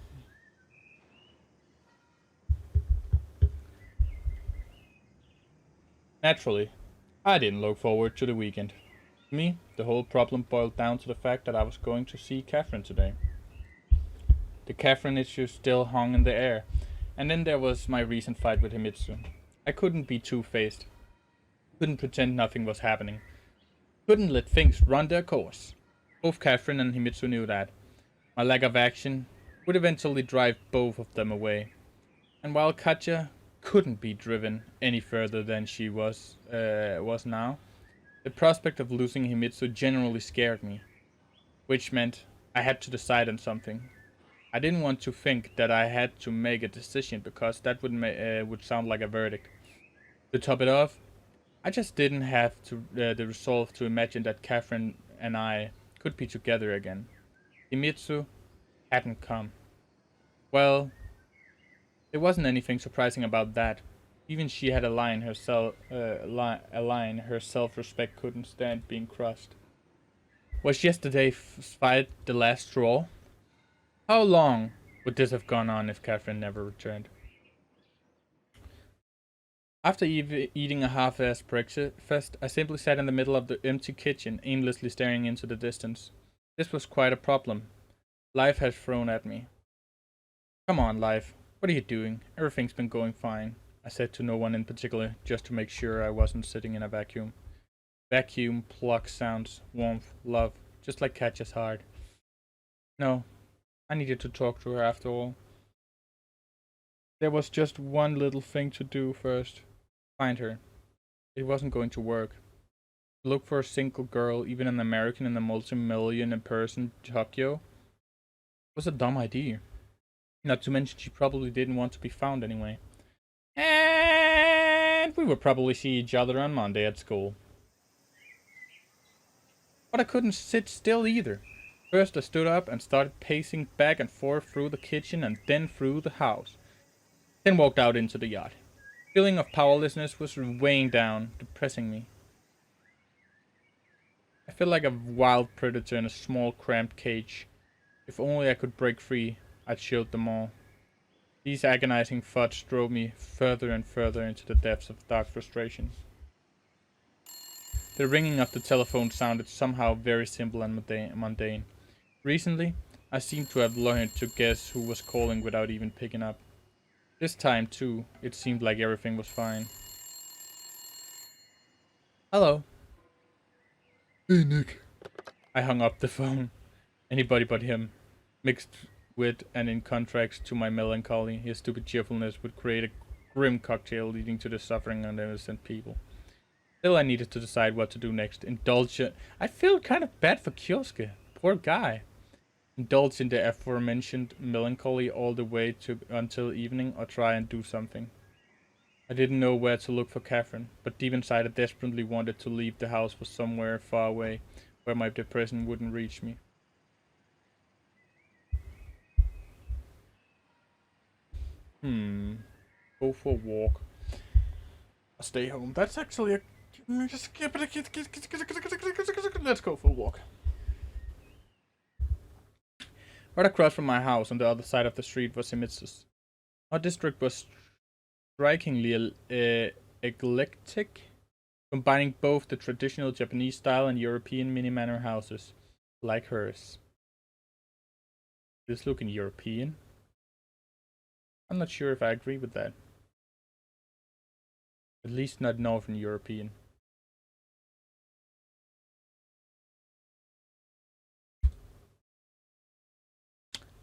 Naturally, I didn't look forward to the weekend. To me, the whole problem boiled down to the fact that I was going to see Catherine today. The Catherine issue still hung in the air, and then there was my recent fight with Himitsu. I couldn't be two-faced. Couldn't pretend nothing was happening. Couldn't let things run their course. Both Catherine and Himitsu knew that. My lack of action would eventually drive both of them away. And while Katja couldn't be driven any further than she was now, the prospect of losing Himitsu generally scared me, which meant I had to decide on something. I didn't want to think that I had to make a decision because that would sound like a verdict. To top it off, I just didn't have the resolve to imagine that Catherine and I could be together again. Himitsu hadn't come. Well, there wasn't anything surprising about that. Even she had a line her self-respect couldn't stand being crossed. Was yesterday's fight the last straw? How long would this have gone on if Catherine never returned? After eating a half-assed breakfast, I simply sat in the middle of the empty kitchen, aimlessly staring into the distance. This was quite a problem. Life had thrown at me. Come on, life. What are you doing? Everything's been going fine, I said to no one in particular, just to make sure I wasn't sitting in a vacuum. Vacuum, plug sounds, warmth, love, just like Katja's heart. No, I needed to talk to her after all. There was just one little thing to do first. Find her. It wasn't going to work. Look for a single girl, even an American in a multi-million person Tokyo, was a dumb idea. Not to mention she probably didn't want to be found anyway. And we would probably see each other on Monday at school. But I couldn't sit still either. First I stood up and started pacing back and forth through the kitchen and then through the house. Then walked out into the yard. Feeling of powerlessness was weighing down, depressing me. I felt like a wild predator in a small cramped cage. If only I could break free, I'd shield them all. These agonizing thoughts drove me further and further into the depths of dark frustration. The ringing of the telephone sounded somehow very simple and mundane. Recently, I seemed to have learned to guess who was calling without even picking up. This time, too, it seemed like everything was fine. Hello. Hey, Nick. I hung up the phone. Anybody but him. Mixed with and in contrast to my melancholy, his stupid cheerfulness would create a grim cocktail leading to the suffering of innocent people. Still, I needed to decide what to do next. Indulge it. I feel kind of bad for Kyosuke. Poor guy. Indulge in the aforementioned melancholy all the way until evening, or try and do something. I didn't know where to look for Catherine, but deep inside I desperately wanted to leave the house for somewhere far away, where my depression wouldn't reach me. Go for a walk. Or stay home. That's actually a... Let's go for a walk. Right across from my house on the other side of the street was Himitsu's. Our district was strikingly eclectic, combining both the traditional Japanese style and European mini manor houses, like hers. This looking European? I'm not sure if I agree with that. At least not Northern European.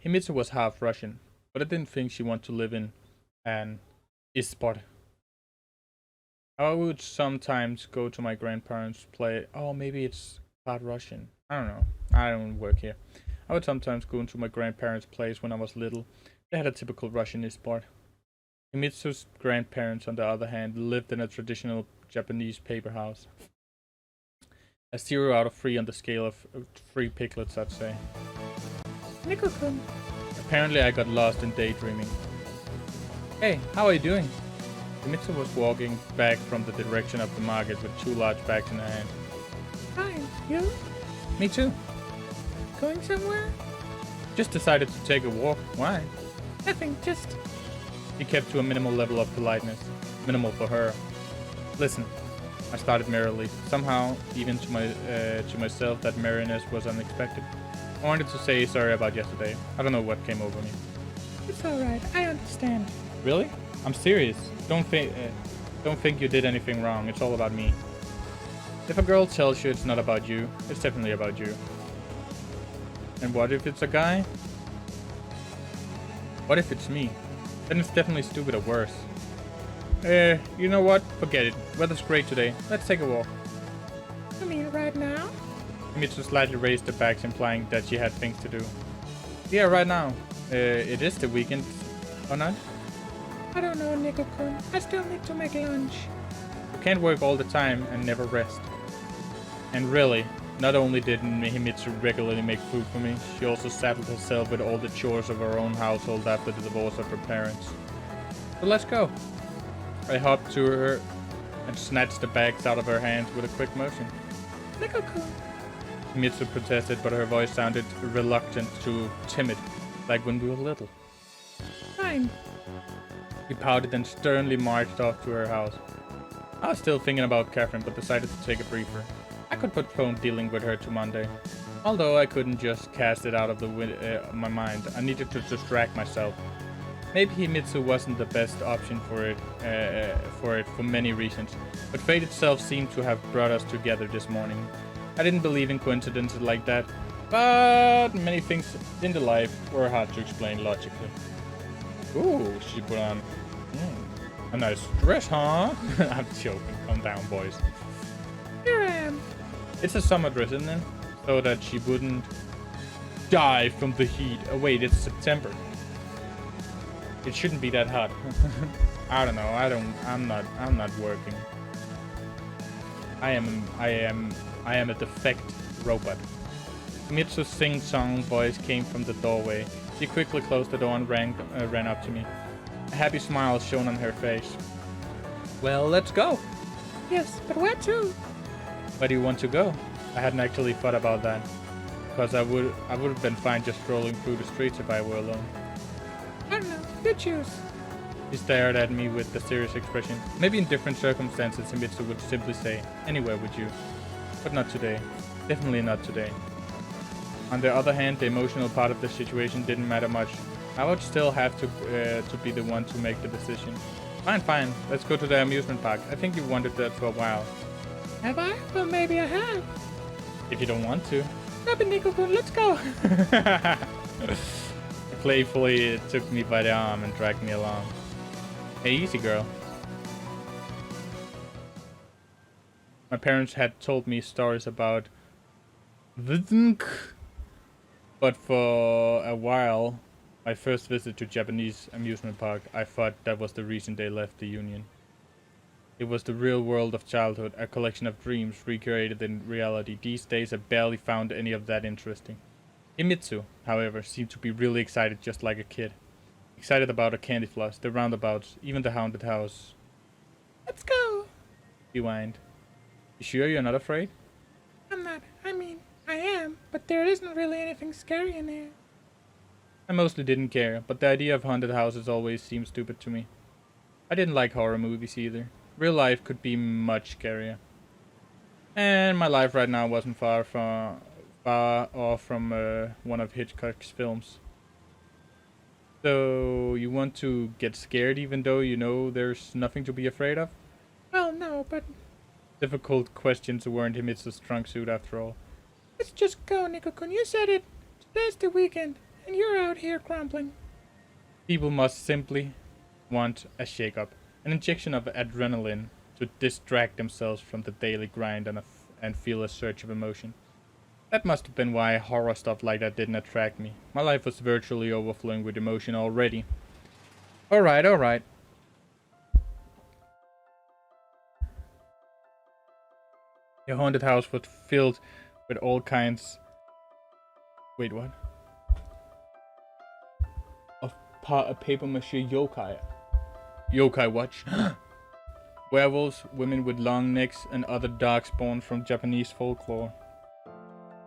Himitsu was half Russian, but I didn't think she wanted to live in an Ispot. I would sometimes go to my grandparents' place. Oh, maybe it's part Russian. I don't know. I don't work here. I would sometimes go into my grandparents' place when I was little. They had a typical Russian Ispot. Himitsu's grandparents, on the other hand, lived in a traditional Japanese paper house. A 0 out of 3 on the scale of 3 piglets, I'd say. Nico-kun. Apparently I got lost in daydreaming. Hey, how are you doing? Himitsu was walking back from the direction of the market with 2 large bags in her hand. Fine, you? Me too. Going somewhere? Just decided to take a walk. Why? Nothing, just... She kept to a minimal level of politeness. Minimal for her. Listen, I started merrily. Somehow, even to myself, that merriness was unexpected. I wanted to say sorry about yesterday. I don't know what came over me. It's alright, I understand. Really? I'm serious. Don't think you did anything wrong. It's all about me. If a girl tells you it's not about you, it's definitely about you. And what if it's a guy? What if it's me? Then it's definitely stupid or worse. You know what? Forget it. Weather's great today. Let's take a walk. You mean right now? Himitsu slightly raised the bags, implying that she had things to do. Yeah, right now. It is the weekend, or not? I don't know, Nico-kun. I still need to make lunch. You can't work all the time and never rest. And really, not only did Himitsu regularly make food for me, she also saddled herself with all the chores of her own household after the divorce of her parents. So let's go. I hopped to her and snatched the bags out of her hands with a quick motion. Nico-kun. Himitsu protested, but her voice sounded reluctant to timid, like when we were little. Fine. He pouted and sternly marched off to her house. I was still thinking about Catherine, but decided to take a briefer. I could postpone dealing with her to Monday. Although I couldn't just cast it out of my mind, I needed to distract myself. Maybe Himitsu wasn't the best option for it for many reasons, but fate itself seemed to have brought us together this morning. I didn't believe in coincidences like that, but many things in the life were hard to explain logically. Ooh, she put on a nice dress, huh? I'm joking. Calm down, boys. Here I am. It's a summer dress, isn't it? So that she wouldn't die from the heat. Oh wait, it's September. It shouldn't be that hot. I don't know. I'm not working. I am a defect robot. Mitsu's sing-song voice came from the doorway. She quickly closed the door and ran up to me. A happy smile shone on her face. Well, let's go. Yes, but where to? Where do you want to go? I hadn't actually thought about that. Because I would have been fine just strolling through the streets if I were alone. I don't know. You choose. He stared at me with a serious expression. Maybe in different circumstances, Himitsu would simply say, anywhere with you. But not today. Definitely not today. On the other hand, the emotional part of the situation didn't matter much. I would still have to be the one to make the decision. Fine. Let's go to the amusement park. I think you wanted that for a while. Have I? Well, maybe I have. If you don't want to. Robin Nico-kun, let's go. He playfully took me by the arm and dragged me along. Hey, easy girl. My parents had told me stories about Vidnk. But for a while, my first visit to Japanese amusement park, I thought that was the reason they left the Union. It was the real world of childhood, a collection of dreams recreated in reality. These days I barely found any of that interesting. Himitsu, however, seemed to be really excited just like a kid. Excited about a candy floss, the roundabouts, even the haunted house. Let's go! He whined. You sure you're not afraid? I'm not. I am, but there isn't really anything scary in here. I mostly didn't care, but the idea of haunted houses always seemed stupid to me. I didn't like horror movies either. Real life could be much scarier. And my life right now wasn't far off from one of Hitchcock's films. So, you want to get scared even though you know there's nothing to be afraid of? Well, no, but... Difficult questions weren't Himitsu's strong suit after all. Let's just go, Nico-kun. You said it. Today's the weekend, and you're out here grumbling. People must simply want a shake-up. An injection of adrenaline to distract themselves from the daily grind and feel a surge of emotion. That must have been why horror stuff like that didn't attract me. My life was virtually overflowing with emotion already. Alright. The haunted house was filled with all kinds... Wait, what? Of paper-mache yokai. Yokai watch. Werewolves, women with long necks, and other dark spawn from Japanese folklore.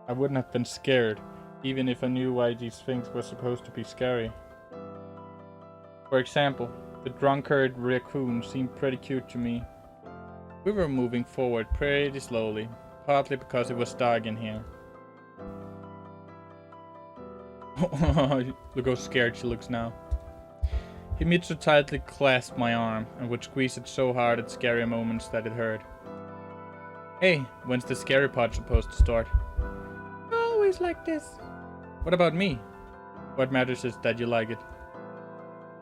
I wouldn't have been scared, even if I knew why these things were supposed to be scary. For example, the drunkard raccoon seemed pretty cute to me. We were moving forward pretty slowly, partly because it was dark in here. Look how scared she looks now. Himitsu tightly clasped my arm and would squeeze it so hard at scary moments that it hurt. Hey, when's the scary part supposed to start? Always like this. What about me? What matters is that you like it.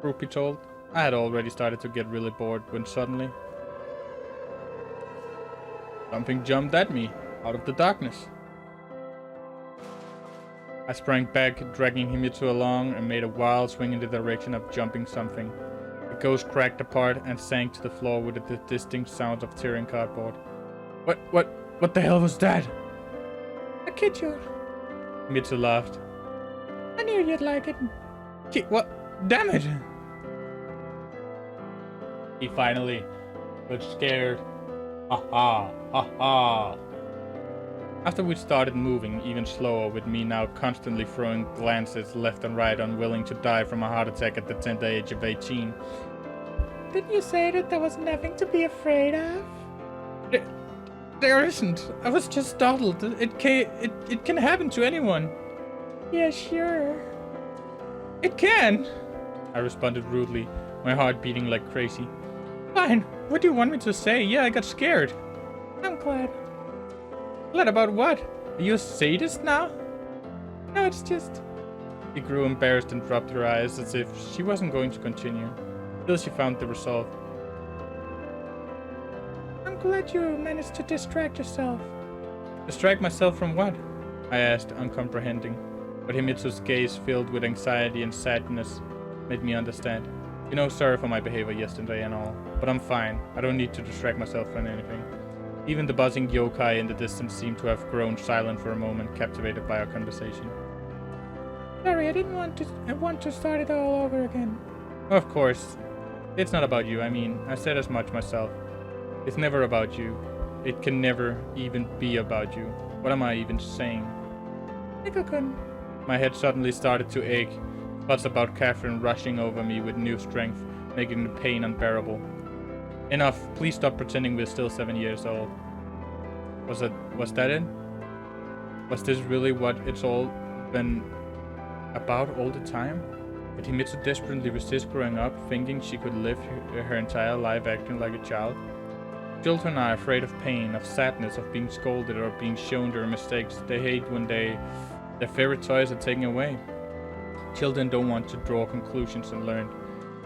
Truth be told, I had already started to get really bored when suddenly... something jumped at me, out of the darkness. I sprang back, dragging Himitsu along, and made a wild swing in the direction of jumping something. The ghost cracked apart and sank to the floor with a distinct sound of tearing cardboard. What the hell was that? A kid-shoot. Himitsu laughed. I knew you'd like it. What? Damn it! He finally looked scared. Ha. After we started moving even slower, with me now constantly throwing glances left and right, unwilling to die from a heart attack at the tender age of 18. Didn't you say that there was nothing to be afraid of? There isn't. I was just startled. It can happen to anyone. Yeah, sure. It can. I responded rudely, my heart beating like crazy. Fine, what do you want me to say? Yeah, I got scared. I'm glad. Glad about what? Are you a sadist now? No, it's just... She grew embarrassed and dropped her eyes as if she wasn't going to continue. Till she found the resolve. I'm glad you managed to distract yourself. Distract myself from what? I asked, uncomprehending. But Himitsu's gaze, filled with anxiety and sadness, made me understand. You know, sorry for my behavior yesterday and all, but I'm fine. I don't need to distract myself from anything. Even the buzzing yokai in the distance seemed to have grown silent for a moment, captivated by our conversation. Sorry, I want to start it all over again. Of course. It's not about you, I mean, I said as much myself. It's never about you. It can never even be about you. What am I even saying? Nico-kun. My head suddenly started to ache. Thoughts about Catherine rushing over me with new strength, making the pain unbearable. Enough, please stop pretending we're still 7 years old. Was that it? Was this really what it's all been about all the time? Did Himitsu desperately resist growing up, thinking she could live her entire life acting like a child? Children are afraid of pain, of sadness, of being scolded or being shown their mistakes. They hate when their favorite toys are taken away. Children don't want to draw conclusions and learn.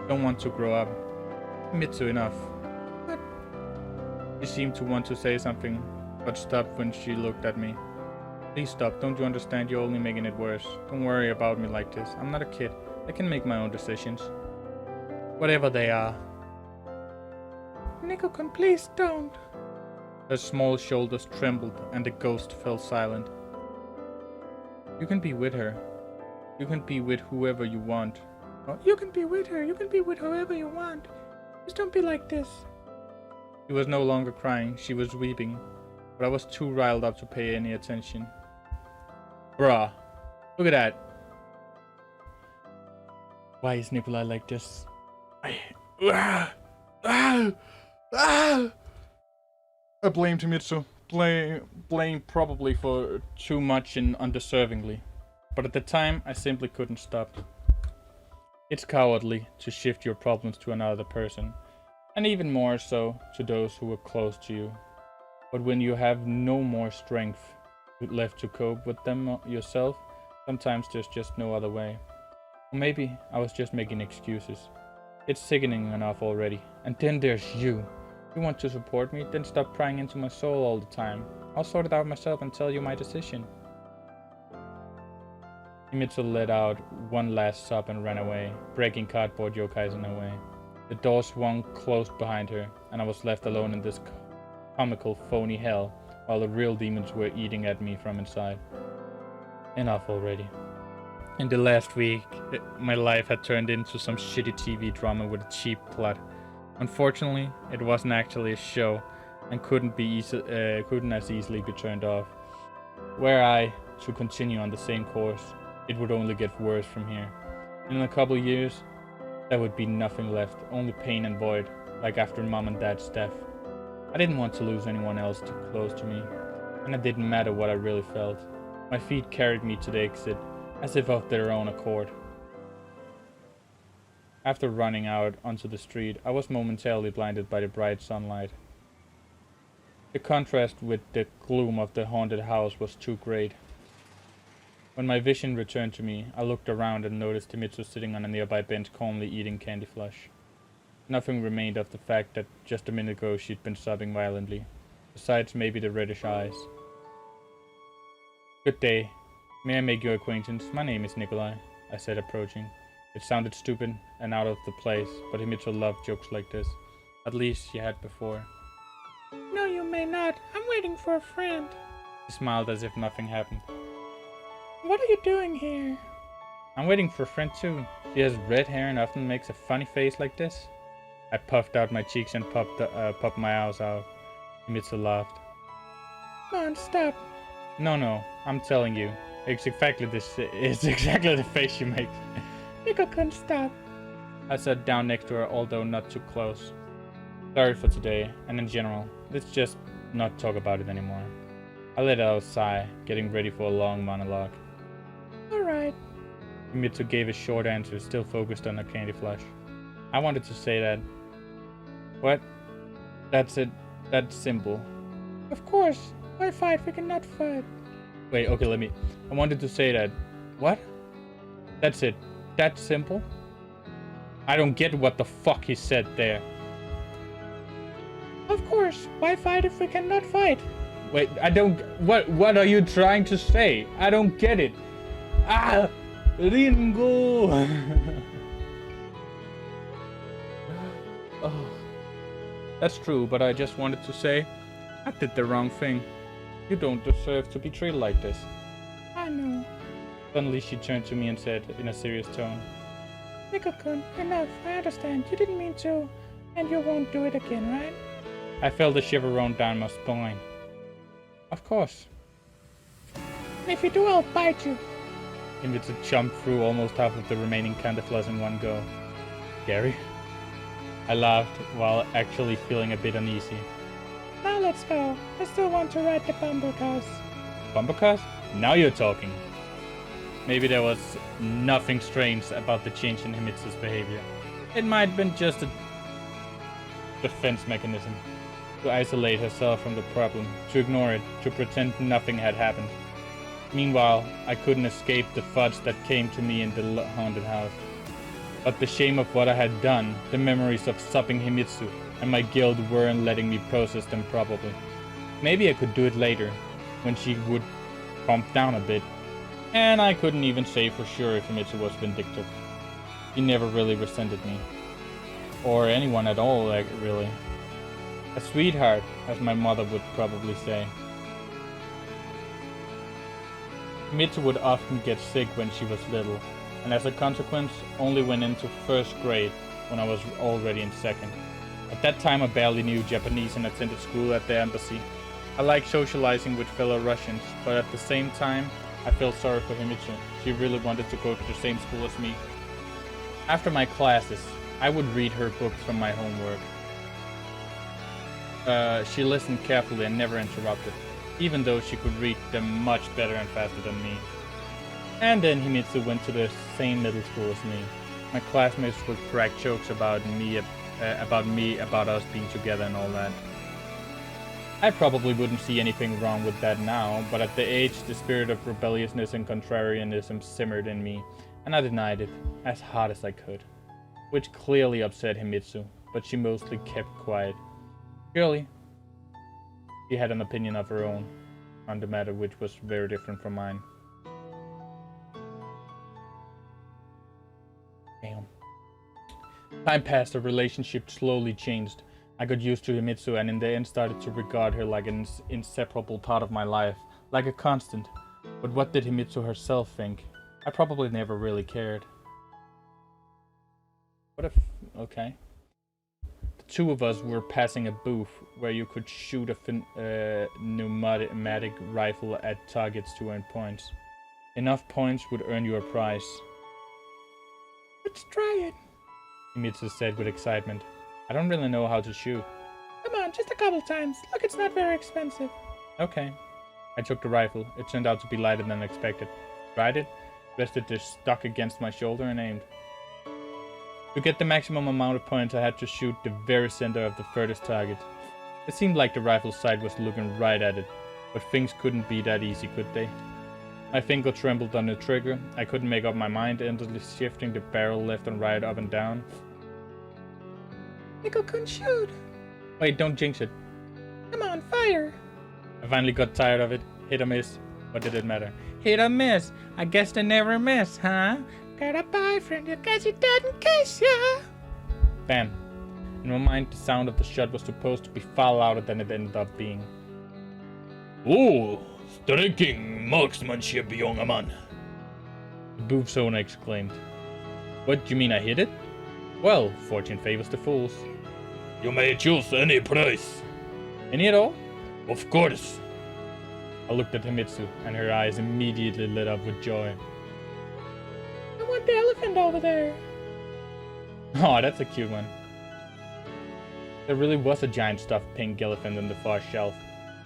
Don't want to grow up. Himitsu, enough. What? She seemed to want to say something, but stopped when she looked at me. Please stop, don't you understand? You're only making it worse. Don't worry about me like this. I'm not a kid. I can make my own decisions. Whatever they are. Nico-kun, please don't. Her small shoulders trembled and the ghost fell silent. You can be with her. You can be with whoever you want. Oh, you can be with her. You can be with whoever you want. Just don't be like this. She was no longer crying. She was weeping. But I was too riled up to pay any attention. Bruh. Look at that. Why is Nikolai like this? I blamed Himitsu. Blame probably for too much and undeservingly. But at the time, I simply couldn't stop. It's cowardly to shift your problems to another person. And even more so to those who are close to you. But when you have no more strength left to cope with them yourself, sometimes there's just no other way. Or maybe I was just making excuses. It's sickening enough already. And then there's you. You want to support me? Then stop prying into my soul all the time. I'll sort it out myself and tell you my decision. Himitsu let out one last sob and ran away, breaking cardboard yokais in her way. The door swung closed behind her, and I was left alone in this comical, phony hell, while the real demons were eating at me from inside. Enough already. In the last week, my life had turned into some shitty TV drama with a cheap plot. Unfortunately, it wasn't actually a show, and couldn't as easily be turned off. Were I to continue on the same course, it would only get worse from here. In a couple of years, there would be nothing left, only pain and void, like after Mom and Dad's death. I didn't want to lose anyone else too close to me, and it didn't matter what I really felt. My feet carried me to the exit, as if of their own accord. After running out onto the street, I was momentarily blinded by the bright sunlight. The contrast with the gloom of the haunted house was too great. When my vision returned to me, I looked around and noticed Himitsu sitting on a nearby bench calmly eating candy flush. Nothing remained of the fact that just a minute ago she'd been sobbing violently, besides maybe the reddish eyes. Good day. May I make your acquaintance? My name is Nikolai, I said, approaching. It sounded stupid and out of the place, but Himitsu loved jokes like this. At least she had before. No, you may not. I'm waiting for a friend. He smiled as if nothing happened. What are you doing here? I'm waiting for a friend too. She has red hair and often makes a funny face like this. I puffed out my cheeks and popped my eyes out. Himitsu laughed. Come on, stop. No, I'm telling you. It's exactly the face she makes. Nico couldn't stop. I sat down next to her, although not too close. Sorry for today, and in general, let's just not talk about it anymore. I let out a sigh, getting ready for a long monologue. Alright. Himitsu gave a short answer, still focused on her candy flush. I wanted to say that. What? That's it. That's simple. Of course. Why fight? We cannot fight. Wait, okay, I wanted to say that. What? That's it. That's simple? I don't get what the fuck he said there. Of course. Why fight if we cannot fight? Wait, I don't... What are you trying to say? I don't get it. Ah! Ringo! Oh. That's true, but I just wanted to say, I did the wrong thing. You don't deserve to be treated like this. I know. Suddenly she turned to me and said in a serious tone, Nico-kun, enough, I understand. You didn't mean to, and you won't do it again, right? I felt a shiver run down my spine. Of course. And if you do, I'll bite you. Himitsu jumped through almost half of the remaining candy floss in one go. Scary? I laughed while actually feeling a bit uneasy. Now let's go. I still want to ride the bumper cars. Bumper cars? Now you're talking. Maybe there was nothing strange about the change in Himitsu's behavior. It might have been just a defense mechanism. To isolate herself from the problem, to ignore it, to pretend nothing had happened. Meanwhile, I couldn't escape the thoughts that came to me in the haunted house. But the shame of what I had done, the memories of supping Himitsu, and my guilt weren't letting me process them properly. Maybe I could do it later, when she would calm down a bit. And I couldn't even say for sure if Himitsu was vindictive. He never really resented me. Or anyone at all, like, really. A sweetheart, as my mother would probably say. Himitsu would often get sick when she was little, and as a consequence, only went into first grade when I was already in second. At that time, I barely knew Japanese and attended school at the embassy. I liked socializing with fellow Russians, but at the same time, I felt sorry for Himitsu. She really wanted to go to the same school as me. After my classes, I would read her books from my homework. She listened carefully and never interrupted, even though she could read them much better and faster than me. And then Himitsu went to the same middle school as me. My classmates would crack jokes about about us being together and all that. I probably wouldn't see anything wrong with that now, but at the age, the spirit of rebelliousness and contrarianism simmered in me, and I denied it, as hard as I could. Which clearly upset Himitsu, but she mostly kept quiet. Surely, she had an opinion of her own on the matter, which was very different from mine. Damn. Time passed, the relationship slowly changed. I got used to Himitsu and in the end started to regard her like an inseparable part of my life, like a constant. But what did Himitsu herself think? I probably never really cared. What if... okay. The two of us were passing a booth where you could shoot a pneumatic rifle at targets to earn points. Enough points would earn you a prize. Let's try it, Himitsu said with excitement. I don't really know how to shoot. Come on, just a couple times. Look, it's not very expensive. Okay. I took the rifle. It turned out to be lighter than expected. Tried it, rested the stock against my shoulder and aimed. To get the maximum amount of points, I had to shoot the very center of the furthest target. It seemed like the rifle sight was looking right at it, but things couldn't be that easy, could they? My finger trembled on the trigger. I couldn't make up my mind, endlessly shifting the barrel left and right, up and down. Nico-kun, shoot! Wait, don't jinx it. Come on, fire! I finally got tired of it. Hit or miss. What did it matter? Hit or miss? I guess they never miss, huh? Got a boyfriend, you guess he doesn't kiss ya! Bam. In my mind, the sound of the shot was supposed to be far louder than it ended up being. Oh, striking marksmanship, young man. The booth owner exclaimed. What, do you mean I hit it? Well, fortune favors the fools. You may choose any price. Any at all? Of course. I looked at Himitsu, and her eyes immediately lit up with joy. I want the elephant over there. Oh, that's a cute one. There really was a giant stuffed pink elephant on the far shelf.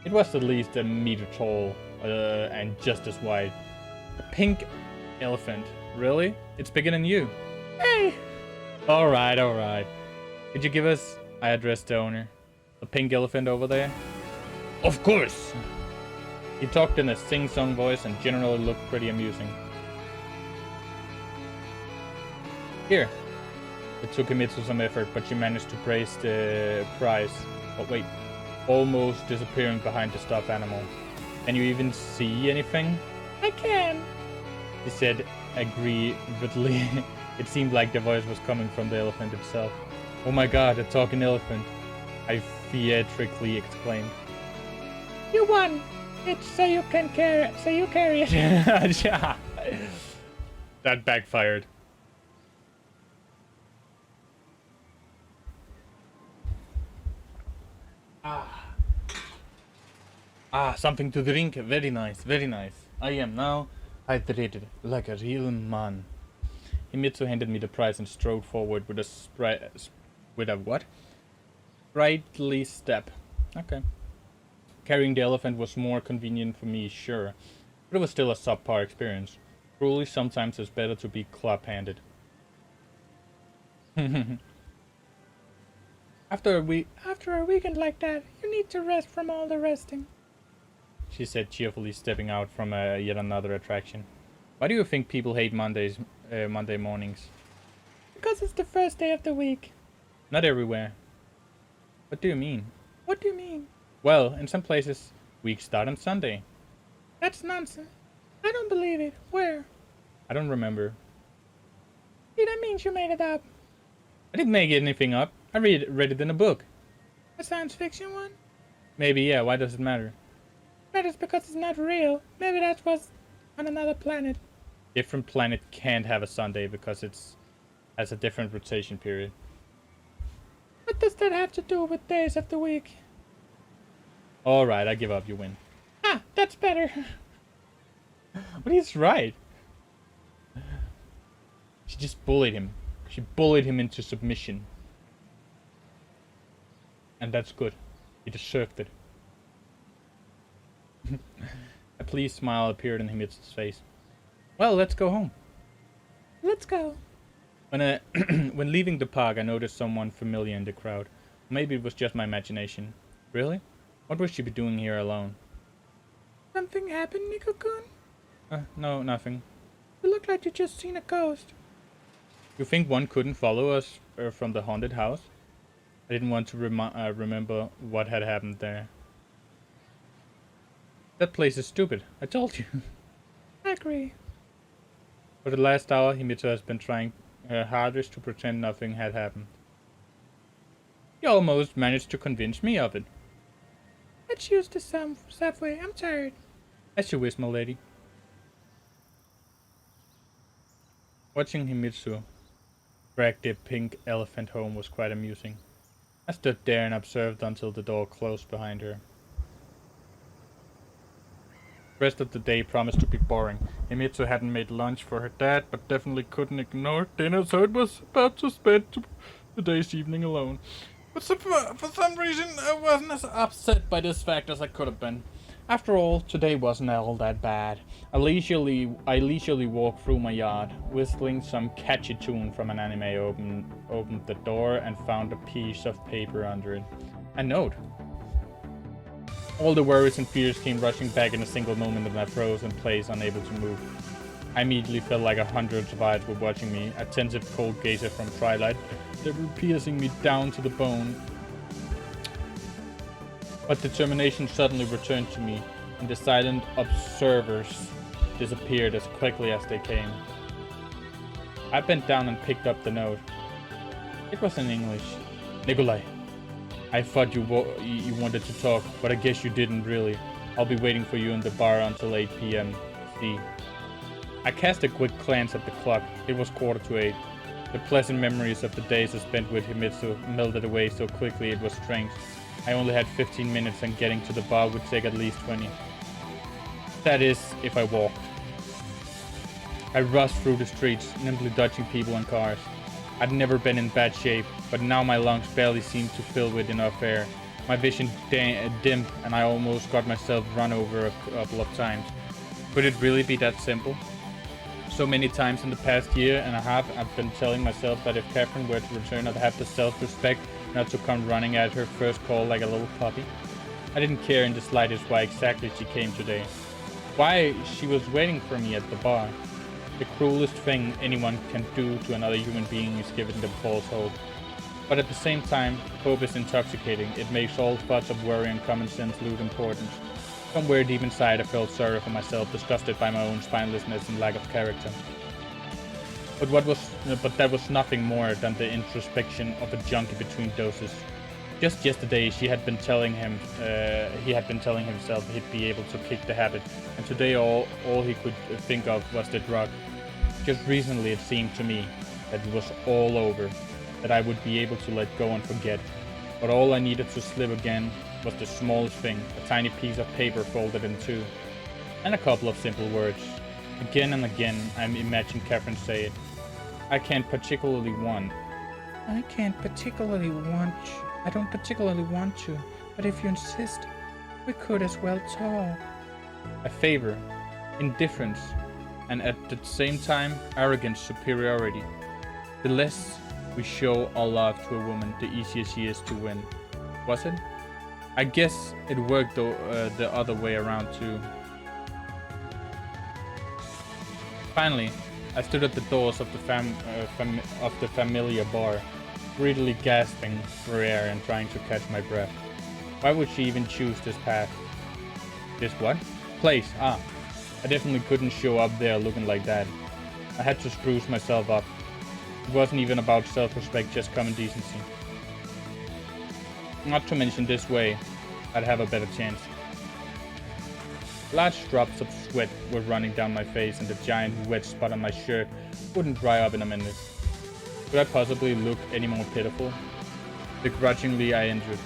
It was at least 1 meter tall, and just as wide. A pink elephant. Really? It's bigger than you. Hey! Alright, alright. Could you give us... I addressed the owner. The pink elephant over there? Of course! He talked in a sing-song voice and generally looked pretty amusing. Here. It took Himitsu some effort, but she managed to praise the prize. Oh wait. Almost disappearing behind the stuffed animal. Can you even see anything? I can. He said aggrievedly. It seemed like the voice was coming from the elephant himself. Oh my god, a talking elephant. I theatrically exclaimed. You won! It's so you can carry it. Yeah. That backfired. Something to drink. Very nice, very nice. I am now hydrated like a real man. Himitsu handed me the prize and strode forward with a sprightly step. Okay. Carrying the elephant was more convenient for me, sure, but it was still a subpar experience. Truly, sometimes it's better to be club-handed. After a weekend like that, you need to rest from all the resting, she said cheerfully, stepping out from yet another attraction. Why do you think people hate Monday mornings? Because it's the first day of the week. Not everywhere. What do you mean? What do you mean? Well, in some places, weeks start on Sunday. That's nonsense. I don't believe it. Where? I don't remember. See, that means you made it up. I didn't make anything up. I read it in a book. A science fiction one? Maybe, yeah. Why does it matter? Matters because it's not real. Maybe that was on another planet. Different planet can't have a Sunday because it's has a different rotation period. What does that have to do with days of the week? Alright, I give up. You win. Ah, that's better. But he's right. She just bullied him. She bullied him into submission. And that's good. He deserved it. A pleased smile appeared on Himitsu's face. Well, let's go home. Let's go. When leaving the park, I noticed someone familiar in the crowd. Maybe it was just my imagination. Really? What would she be doing here alone? Something happened, Nico-kun? No, nothing. You look like you just seen a ghost. You think one couldn't follow us from the haunted house? I didn't want to remember what had happened there. That place is stupid. I told you. I agree. For the last hour, Himitsu has been trying her hardest to pretend nothing had happened. You almost managed to convince me of it. Let's use the subway. I'm tired. As you wish, my lady. Watching Himitsu drag the pink elephant home was quite amusing. I stood there and observed until the door closed behind her. The rest of the day promised to be boring. Himitsu hadn't made lunch for her dad, but definitely couldn't ignore dinner, so it was about to spend the day's evening alone. But for some reason, I wasn't as upset by this fact as I could have been. After all, today wasn't all that bad. I leisurely walked through my yard, whistling some catchy tune from an anime, opened the door and found a piece of paper under it. A note. All the worries and fears came rushing back in a single moment, and I froze in place, unable to move. I immediately felt like 100 eyes were watching me, attentive cold gazes from twilight. They were piercing me down to the bone. But determination suddenly returned to me, and the silent observers disappeared as quickly as they came. I bent down and picked up the note. It was in English. Nikolai, I thought you wanted to talk, but I guess you didn't really. I'll be waiting for you in the bar until 8 p.m. See. I cast a quick glance at the clock. It was 7:45. The pleasant memories of the days I spent with Himitsu melted away so quickly it was strange. I only had 15 minutes and getting to the bar would take at least 20. That is, if I walked. I rushed through the streets, nimbly dodging people and cars. I'd never been in bad shape, but now my lungs barely seemed to fill with enough air. My vision dimmed and I almost got myself run over a couple of times. Could it really be that simple? So many times in the past year and a half, I've been telling myself that if Catherine were to return, I'd have the self-respect not to come running at her first call like a little puppy. I didn't care in the slightest why exactly she came today. Why she was waiting for me at the bar. The cruelest thing anyone can do to another human being is giving them false hope. But at the same time, hope is intoxicating. It makes all thoughts of worry and common sense lose importance. Somewhere deep inside, I felt sorry for myself, disgusted by my own spinelessness and lack of character. But that was nothing more than the introspection of a junkie between doses. Just yesterday, he had been telling himself he'd be able to kick the habit, and today all he could think of was the drug. Just recently, it seemed to me that it was all over, that I would be able to let go and forget. But all I needed to slip again was the smallest thing, a tiny piece of paper folded in two, and a couple of simple words. Again and again, I imagined Catherine say it. I don't particularly want you, but if you insist, we could as well talk. A favor, indifference, and at the same time, arrogant superiority. The less we show our love to a woman, the easier she is to win. Was it? I guess it worked the other way around too. Finally, I stood at the doors of the familiar bar, greedily gasping for air and trying to catch my breath. Why would she even choose this path? This what? Place, I definitely couldn't show up there looking like that. I had to spruce myself up. It wasn't even about self-respect, just common decency. Not to mention this way, I'd have a better chance. Large drops of sweat were running down my face and the giant wet spot on my shirt wouldn't dry up in a minute. Could I possibly look any more pitiful? Begrudgingly, I entered.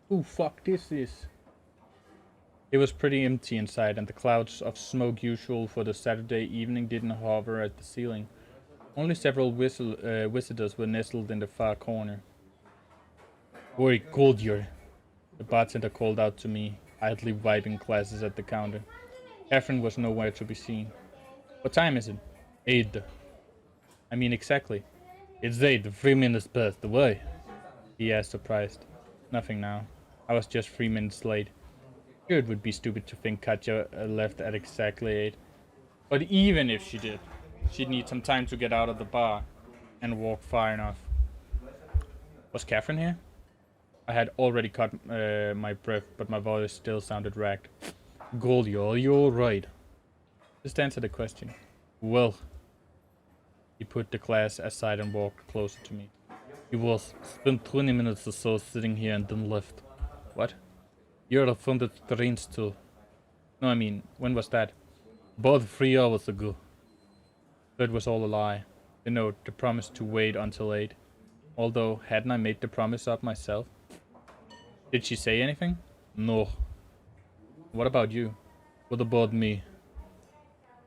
Who fuck this is? It was pretty empty inside, and the clouds of smoke usual for the Saturday evening didn't hover at the ceiling. Only several visitors were nestled in the far corner. Oi, Goldyer! The bartender called out to me, idly wiping glasses at the counter. Catherine was nowhere to be seen. What time is it? 8. I mean exactly. It's 8, 3 minutes past. Why? He asked, surprised. Nothing now. I was just 3 minutes late. Sure, it would be stupid to think Katja left at exactly 8. But even if she did, she'd need some time to get out of the bar and walk far enough. Was Catherine here? I had already caught my breath, but my voice still sounded ragged. Goldie, are you alright? Just answer the question. Well. He put the glass aside and walked closer to me. He was. Spent 20 minutes or so sitting here and then left. What? You're from the trains too. No, I mean, when was that? About 3 hours ago. But it was all a lie. The note, the promise to wait until 8. Although, hadn't I made the promise up myself? Did she say anything? No. What about you? What about me?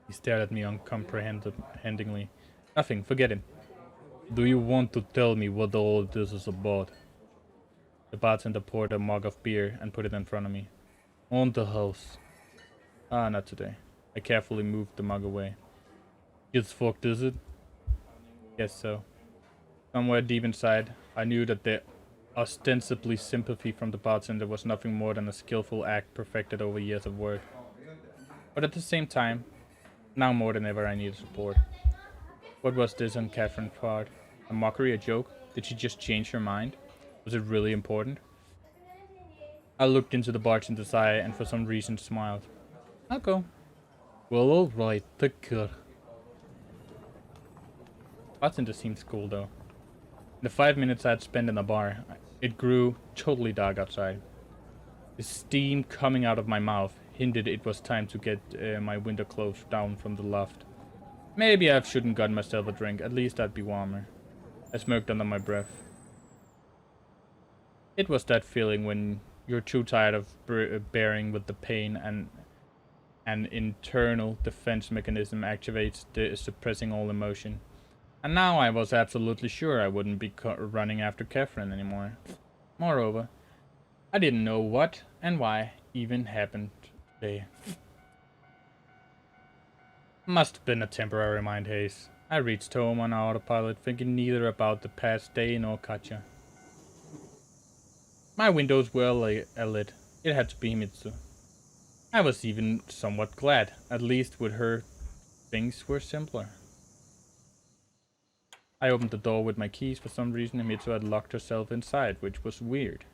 He stared at me uncomprehendingly. Nothing, forget him. Do you want to tell me what all this is about? The bartender poured a mug of beer and put it in front of me. On the house. Ah, not today. I carefully moved the mug away. It's fucked, is it? Guess so. Somewhere deep inside, I knew that the ostensibly sympathy from the bartender was nothing more than a skillful act perfected over years of work. But at the same time, now more than ever I needed support. What was this on Catherine's part? A mockery, a joke? Did she just change her mind? Was it really important? I looked into the bartender's eye and for some reason smiled. I'll go. Well, alright, take care. Bartender seemed cool though. In the 5 minutes I had spent in the bar, it grew totally dark outside. The steam coming out of my mouth hinted it was time to get my window closed down from the loft. Maybe I shouldn't gotten myself a drink, at least I'd be warmer. I smirked under my breath. It was that feeling when you're too tired of bearing with the pain and an internal defense mechanism activates, suppressing all emotion. And now I was absolutely sure I wouldn't be running after Catherine anymore. Moreover, I didn't know what and why even happened today. Must have been a temporary mind haze. I reached home on autopilot, thinking neither about the past day nor Katya. My windows were lit. It had to be Himitsu. I was even somewhat glad. At least with her, things were simpler. I opened the door with my keys. For some reason, Himitsu had locked herself inside, which was weird.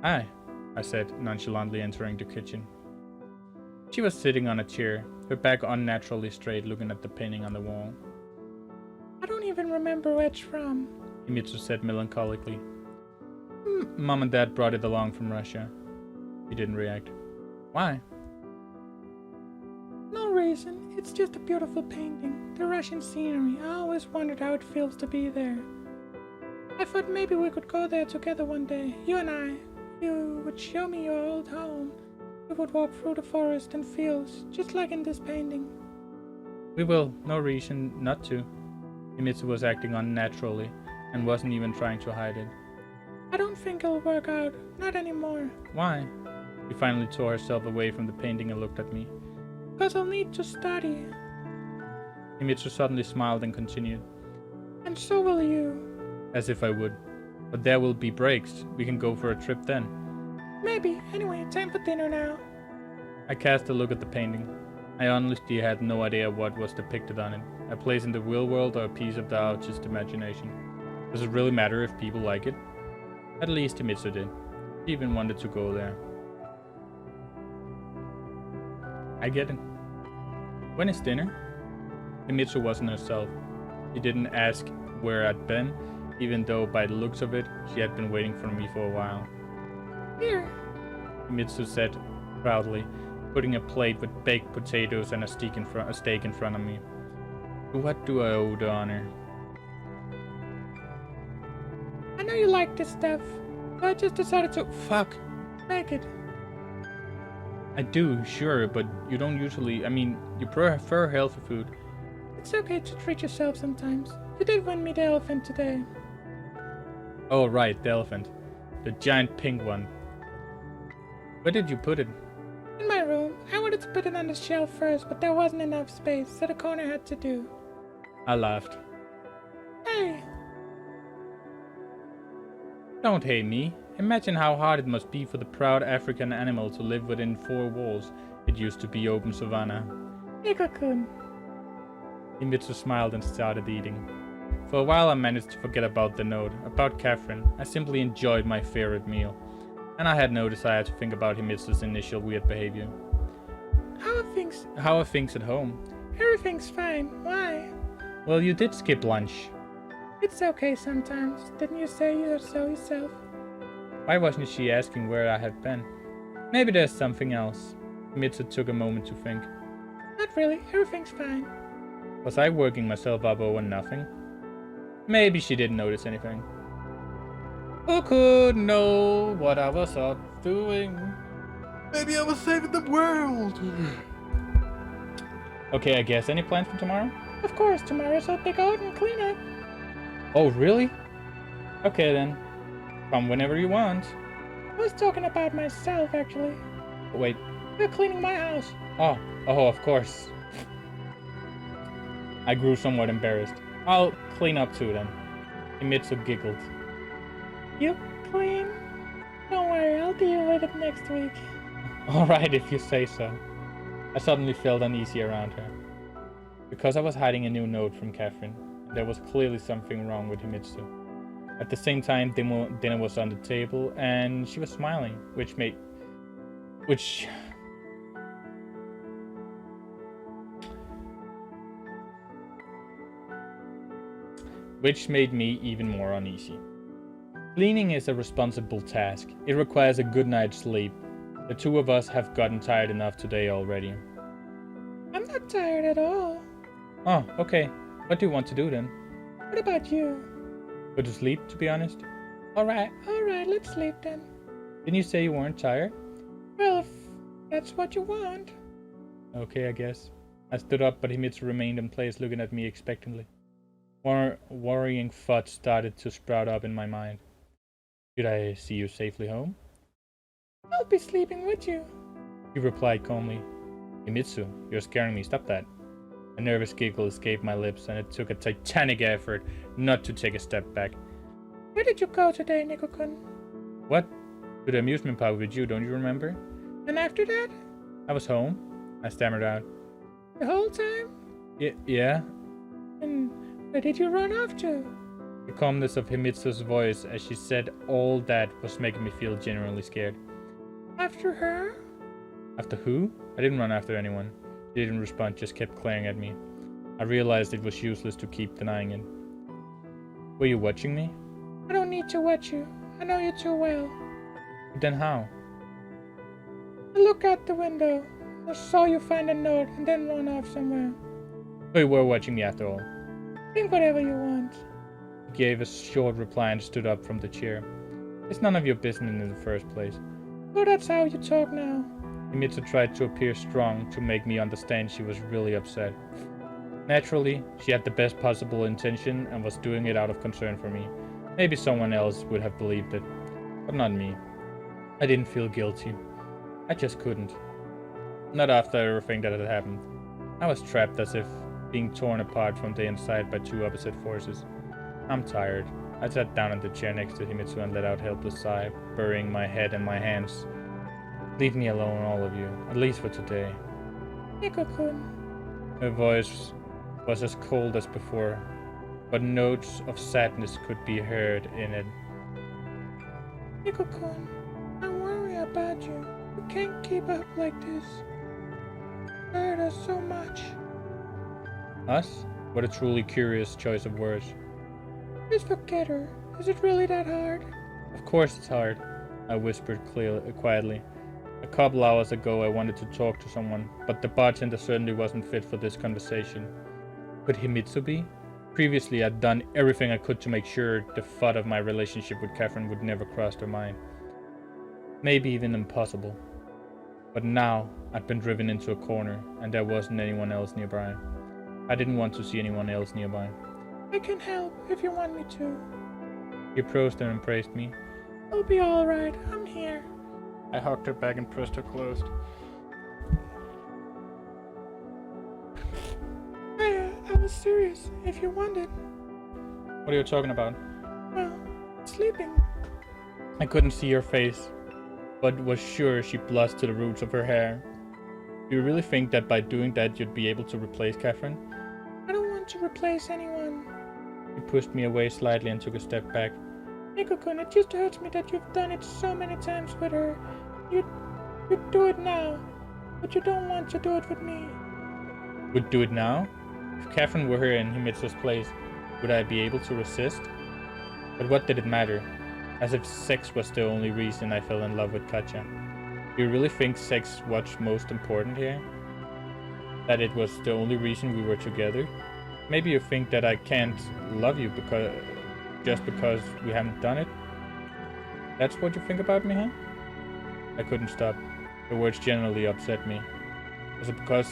Hi, I said, nonchalantly entering the kitchen. She was sitting on a chair, her back unnaturally straight, looking at the painting on the wall. I don't even remember where it's from, Himitsu said melancholically. Mom and Dad brought it along from Russia. He didn't react. Why? No reason. It's just a beautiful painting. The Russian scenery. I always wondered how it feels to be there. I thought maybe we could go there together one day, you and I. You would show me your old home. We would walk through the forest and fields, just like in this painting. We will. No reason not to. Himitsu was acting unnaturally, and wasn't even trying to hide it. I don't think it'll work out. Not anymore. Why? She finally tore herself away from the painting and looked at me. Because I'll need to study. Himitsu suddenly smiled and continued. And so will you. As if I would. But there will be breaks. We can go for a trip then. Maybe. Anyway, time for dinner now. I cast a look at the painting. I honestly had no idea what was depicted on it. A place in the real world or a piece of the artist's imagination. Does it really matter if people like it? At least Himitsu did. She even wanted to go there. I get it. When is dinner? Himitsu wasn't herself. She didn't ask where I'd been, even though by the looks of it, she had been waiting for me for a while. Here, Himitsu said proudly, putting a plate with baked potatoes and a steak in front of me. What do I owe the honor? I know you like this stuff, so I just decided to make it. I do, sure, but you don't usually, you prefer healthy food. It's okay to treat yourself sometimes. You did win me the elephant today. Oh right, the elephant. The giant pink one. Where did you put it? In my room. I wanted to put it on the shelf first, but there wasn't enough space, so the corner had to do. I laughed. Hey! Don't hate me. Imagine how hard it must be for the proud African animal to live within 4 walls. It used to be open savanna. Ika-kun. Himitsu smiled and started eating. For a while I managed to forget about the note, about Catherine. I simply enjoyed my favorite meal. And I had no desire to think about Himitsu's initial weird behavior. How are things at home? Everything's fine. Why? Well, you did skip lunch. It's okay sometimes. Didn't you say so yourself? Why wasn't she asking where I had been? Maybe there's something else. Himitsu took a moment to think. Not really. Everything's fine. Was I working myself up over nothing? Maybe she didn't notice anything. Who could know what I was up doing? Maybe I was saving the world. Okay, I guess. Any plans for tomorrow? Of course, tomorrow's our big garden cleanup. Oh, really? Okay then. Come whenever you want. I was talking about myself, actually. Oh, wait. We're cleaning my house. Oh, of course. I grew somewhat embarrassed. I'll clean up too then. Himitsu giggled. You clean? Don't worry, I'll deal with it next week. Alright, if you say so. I suddenly felt uneasy around her. Because I was hiding a new note from Catherine, there was clearly something wrong with Himitsu. At the same time, dinner was on the table, and she was smiling, which made me even more uneasy. Cleaning is a responsible task. It requires a good night's sleep. The two of us have gotten tired enough today already. I'm not tired at all. Oh, okay. What do you want to do then? What about you? Go to sleep, to be honest. Alright, let's sleep then. Didn't you say you weren't tired? Well, if that's what you want. Okay, I guess. I stood up, but Himitsu remained in place looking at me expectantly. Worrying thoughts started to sprout up in my mind. Should I see you safely home? I'll be sleeping with you, he replied calmly. Himitsu, you're scaring me, stop that. A nervous giggle escaped my lips, and it took a titanic effort not to take a step back. Where did you go today, Nico-kun? What? To the amusement park with you, don't you remember? And after that? I was home, I stammered out. The whole time? Yeah. And where did you run off to? The calmness of Himitsu's voice as she said all that was making me feel genuinely scared. After her? After who? I didn't run after anyone. She didn't respond, just kept glaring at me. I realized it was useless to keep denying it. Were you watching me? I don't need to watch you. I know you too well. But then how? I looked out the window. I saw you find a note and then run off somewhere. So you were watching me after all. Think whatever you want. He gave a short reply and stood up from the chair. It's none of your business in the first place. Oh, that's how you talk now. Himitsu tried to appear strong to make me understand she was really upset. Naturally, she had the best possible intention and was doing it out of concern for me. Maybe someone else would have believed it, but not me. I didn't feel guilty. I just couldn't. Not after everything that had happened. I was trapped as if being torn apart from the inside by two opposite forces. I'm tired. I sat down in the chair next to Himitsu and let out a helpless sigh, burying my head in my hands. Leave me alone, all of you, at least for today. Nico-kun. Her voice was as cold as before, but notes of sadness could be heard in it. Nico-kun, I worry about you. You can't keep up like this. You hurt us so much. Us? What a truly curious choice of words. Just forget her. Is it really that hard? Of course it's hard, I whispered quietly. A couple hours ago I wanted to talk to someone, but the bartender certainly wasn't fit for this conversation. Could Himitsu be? Previously I'd done everything I could to make sure the thought of my relationship with Catherine would never cross her mind. Maybe even impossible. But now I'd been driven into a corner and there wasn't anyone else nearby. I didn't want to see anyone else nearby. I can help if you want me to. He approached and embraced me. I'll be alright, I'm here. I hugged her back and pressed her closed. I was serious, if you wanted. What are you talking about? Well, sleeping. I couldn't see her face, but was sure she blushed to the roots of her hair. Do you really think that by doing that you'd be able to replace Catherine? I don't want to replace anyone. He pushed me away slightly and took a step back. Nico-kun, it just hurts me that you've done it so many times with her. You'd do it now, but you don't want to do it with me. Would do it now? If Catherine were here in Himitsu's place, would I be able to resist? But what did it matter? As if sex was the only reason I fell in love with Katja. Do you really think sex was most important here? That it was the only reason we were together? Maybe you think that I can't love you just because we haven't done it? That's what you think about me, huh? I couldn't stop. The words generally upset me. Was it because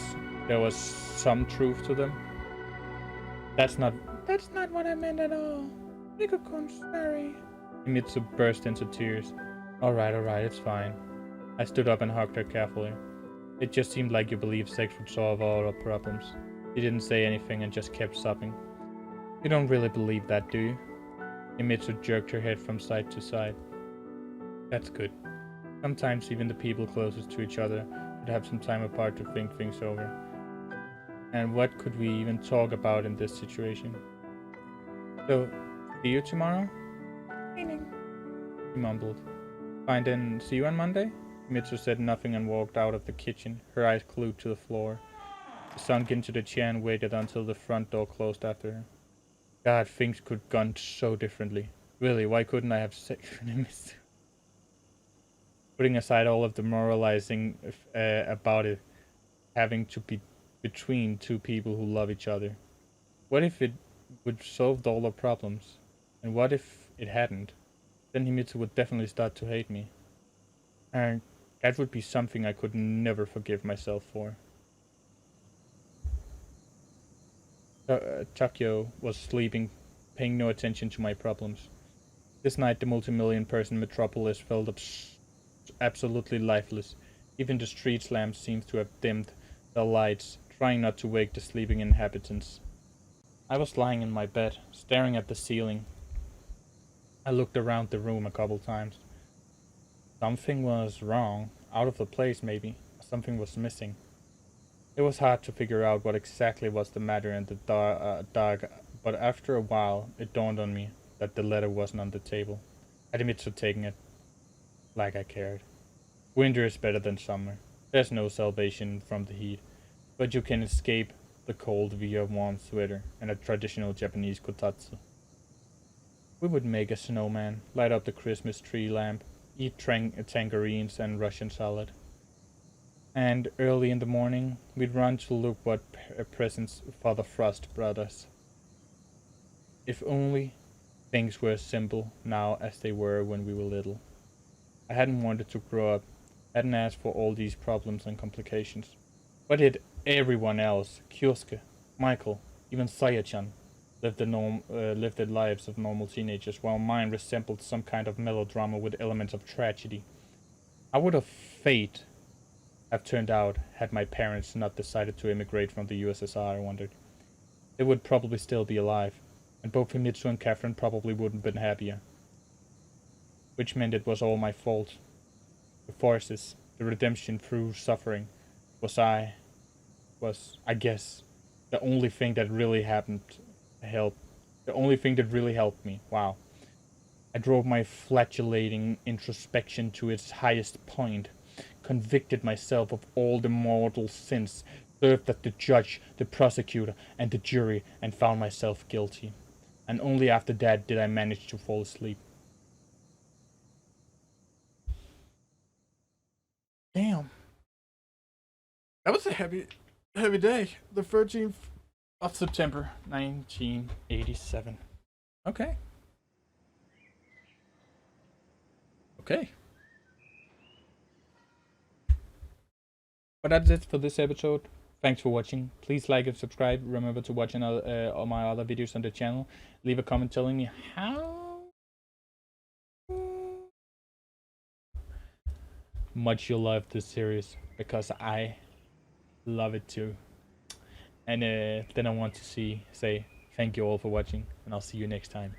there was some truth to them? That's not what I meant at all. Nico-kun, sorry. Himitsu burst into tears. Alright, it's fine. I stood up and hugged her carefully. It just seemed like you believed sex would solve all our problems. She didn't say anything and just kept sobbing. You don't really believe that, do you? Himitsu jerked her head from side to side. That's good. Sometimes even the people closest to each other should have some time apart to think things over. And what could we even talk about in this situation? So, see you tomorrow? Meaning? He mumbled. Fine, then see you on Monday? Himitsu said nothing and walked out of the kitchen, her eyes glued to the floor. She sunk into the chair and waited until the front door closed after her. God, things could have gone so differently. Really, why couldn't I have sex with Himitsu? Putting aside all of the moralizing about it having to be between two people who love each other. What if it would solve all our problems? And what if it hadn't? Then Himitsu would definitely start to hate me. And that would be something I could never forgive myself for. Chakyo was sleeping, paying no attention to my problems. This night the multi-million-person metropolis felt absolutely lifeless. Even the street lamps seemed to have dimmed, the lights, trying not to wake the sleeping inhabitants. I was lying in my bed, staring at the ceiling. I looked around the room a couple times. Something was wrong, out of the place maybe. Something was missing. It was hard to figure out what exactly was the matter in the dark, but after a while it dawned on me that the letter wasn't on the table. I admitted to taking it. Like I cared. Winter is better than summer. There's no salvation from the heat, but you can escape the cold via a warm sweater and a traditional Japanese kotatsu. We would make a snowman, light up the Christmas tree lamp, eat tangerines and Russian salad. And early in the morning, we'd run to look what presents Father Frost brought us. If only things were as simple now as they were when we were little. I hadn't wanted to grow up, hadn't asked for all these problems and complications. Why did everyone else, Kyosuke, Michael, even Saya-chan, live the lives of normal teenagers, while mine resembled some kind of melodrama with elements of tragedy? How would a fate have turned out had my parents not decided to immigrate from the USSR, I wondered. They would probably still be alive, and both Himitsu and Catherine probably wouldn't have been happier. Which meant it was all my fault. The forces, the redemption through suffering, I guess, the only thing that really helped me. Wow. I drove my flatulating introspection to its highest point, convicted myself of all the mortal sins, served as the judge, the prosecutor, and the jury, and found myself guilty. And only after that did I manage to fall asleep. Damn. That was a heavy day. The 13th of September, 1987. Okay. But that's it for this episode. Thanks for watching. Please like and subscribe. Remember to watch all my other videos on the channel. Leave a comment telling me how much you love this series, because I love it too. And then I want to say thank you all for watching, and I'll see you next time.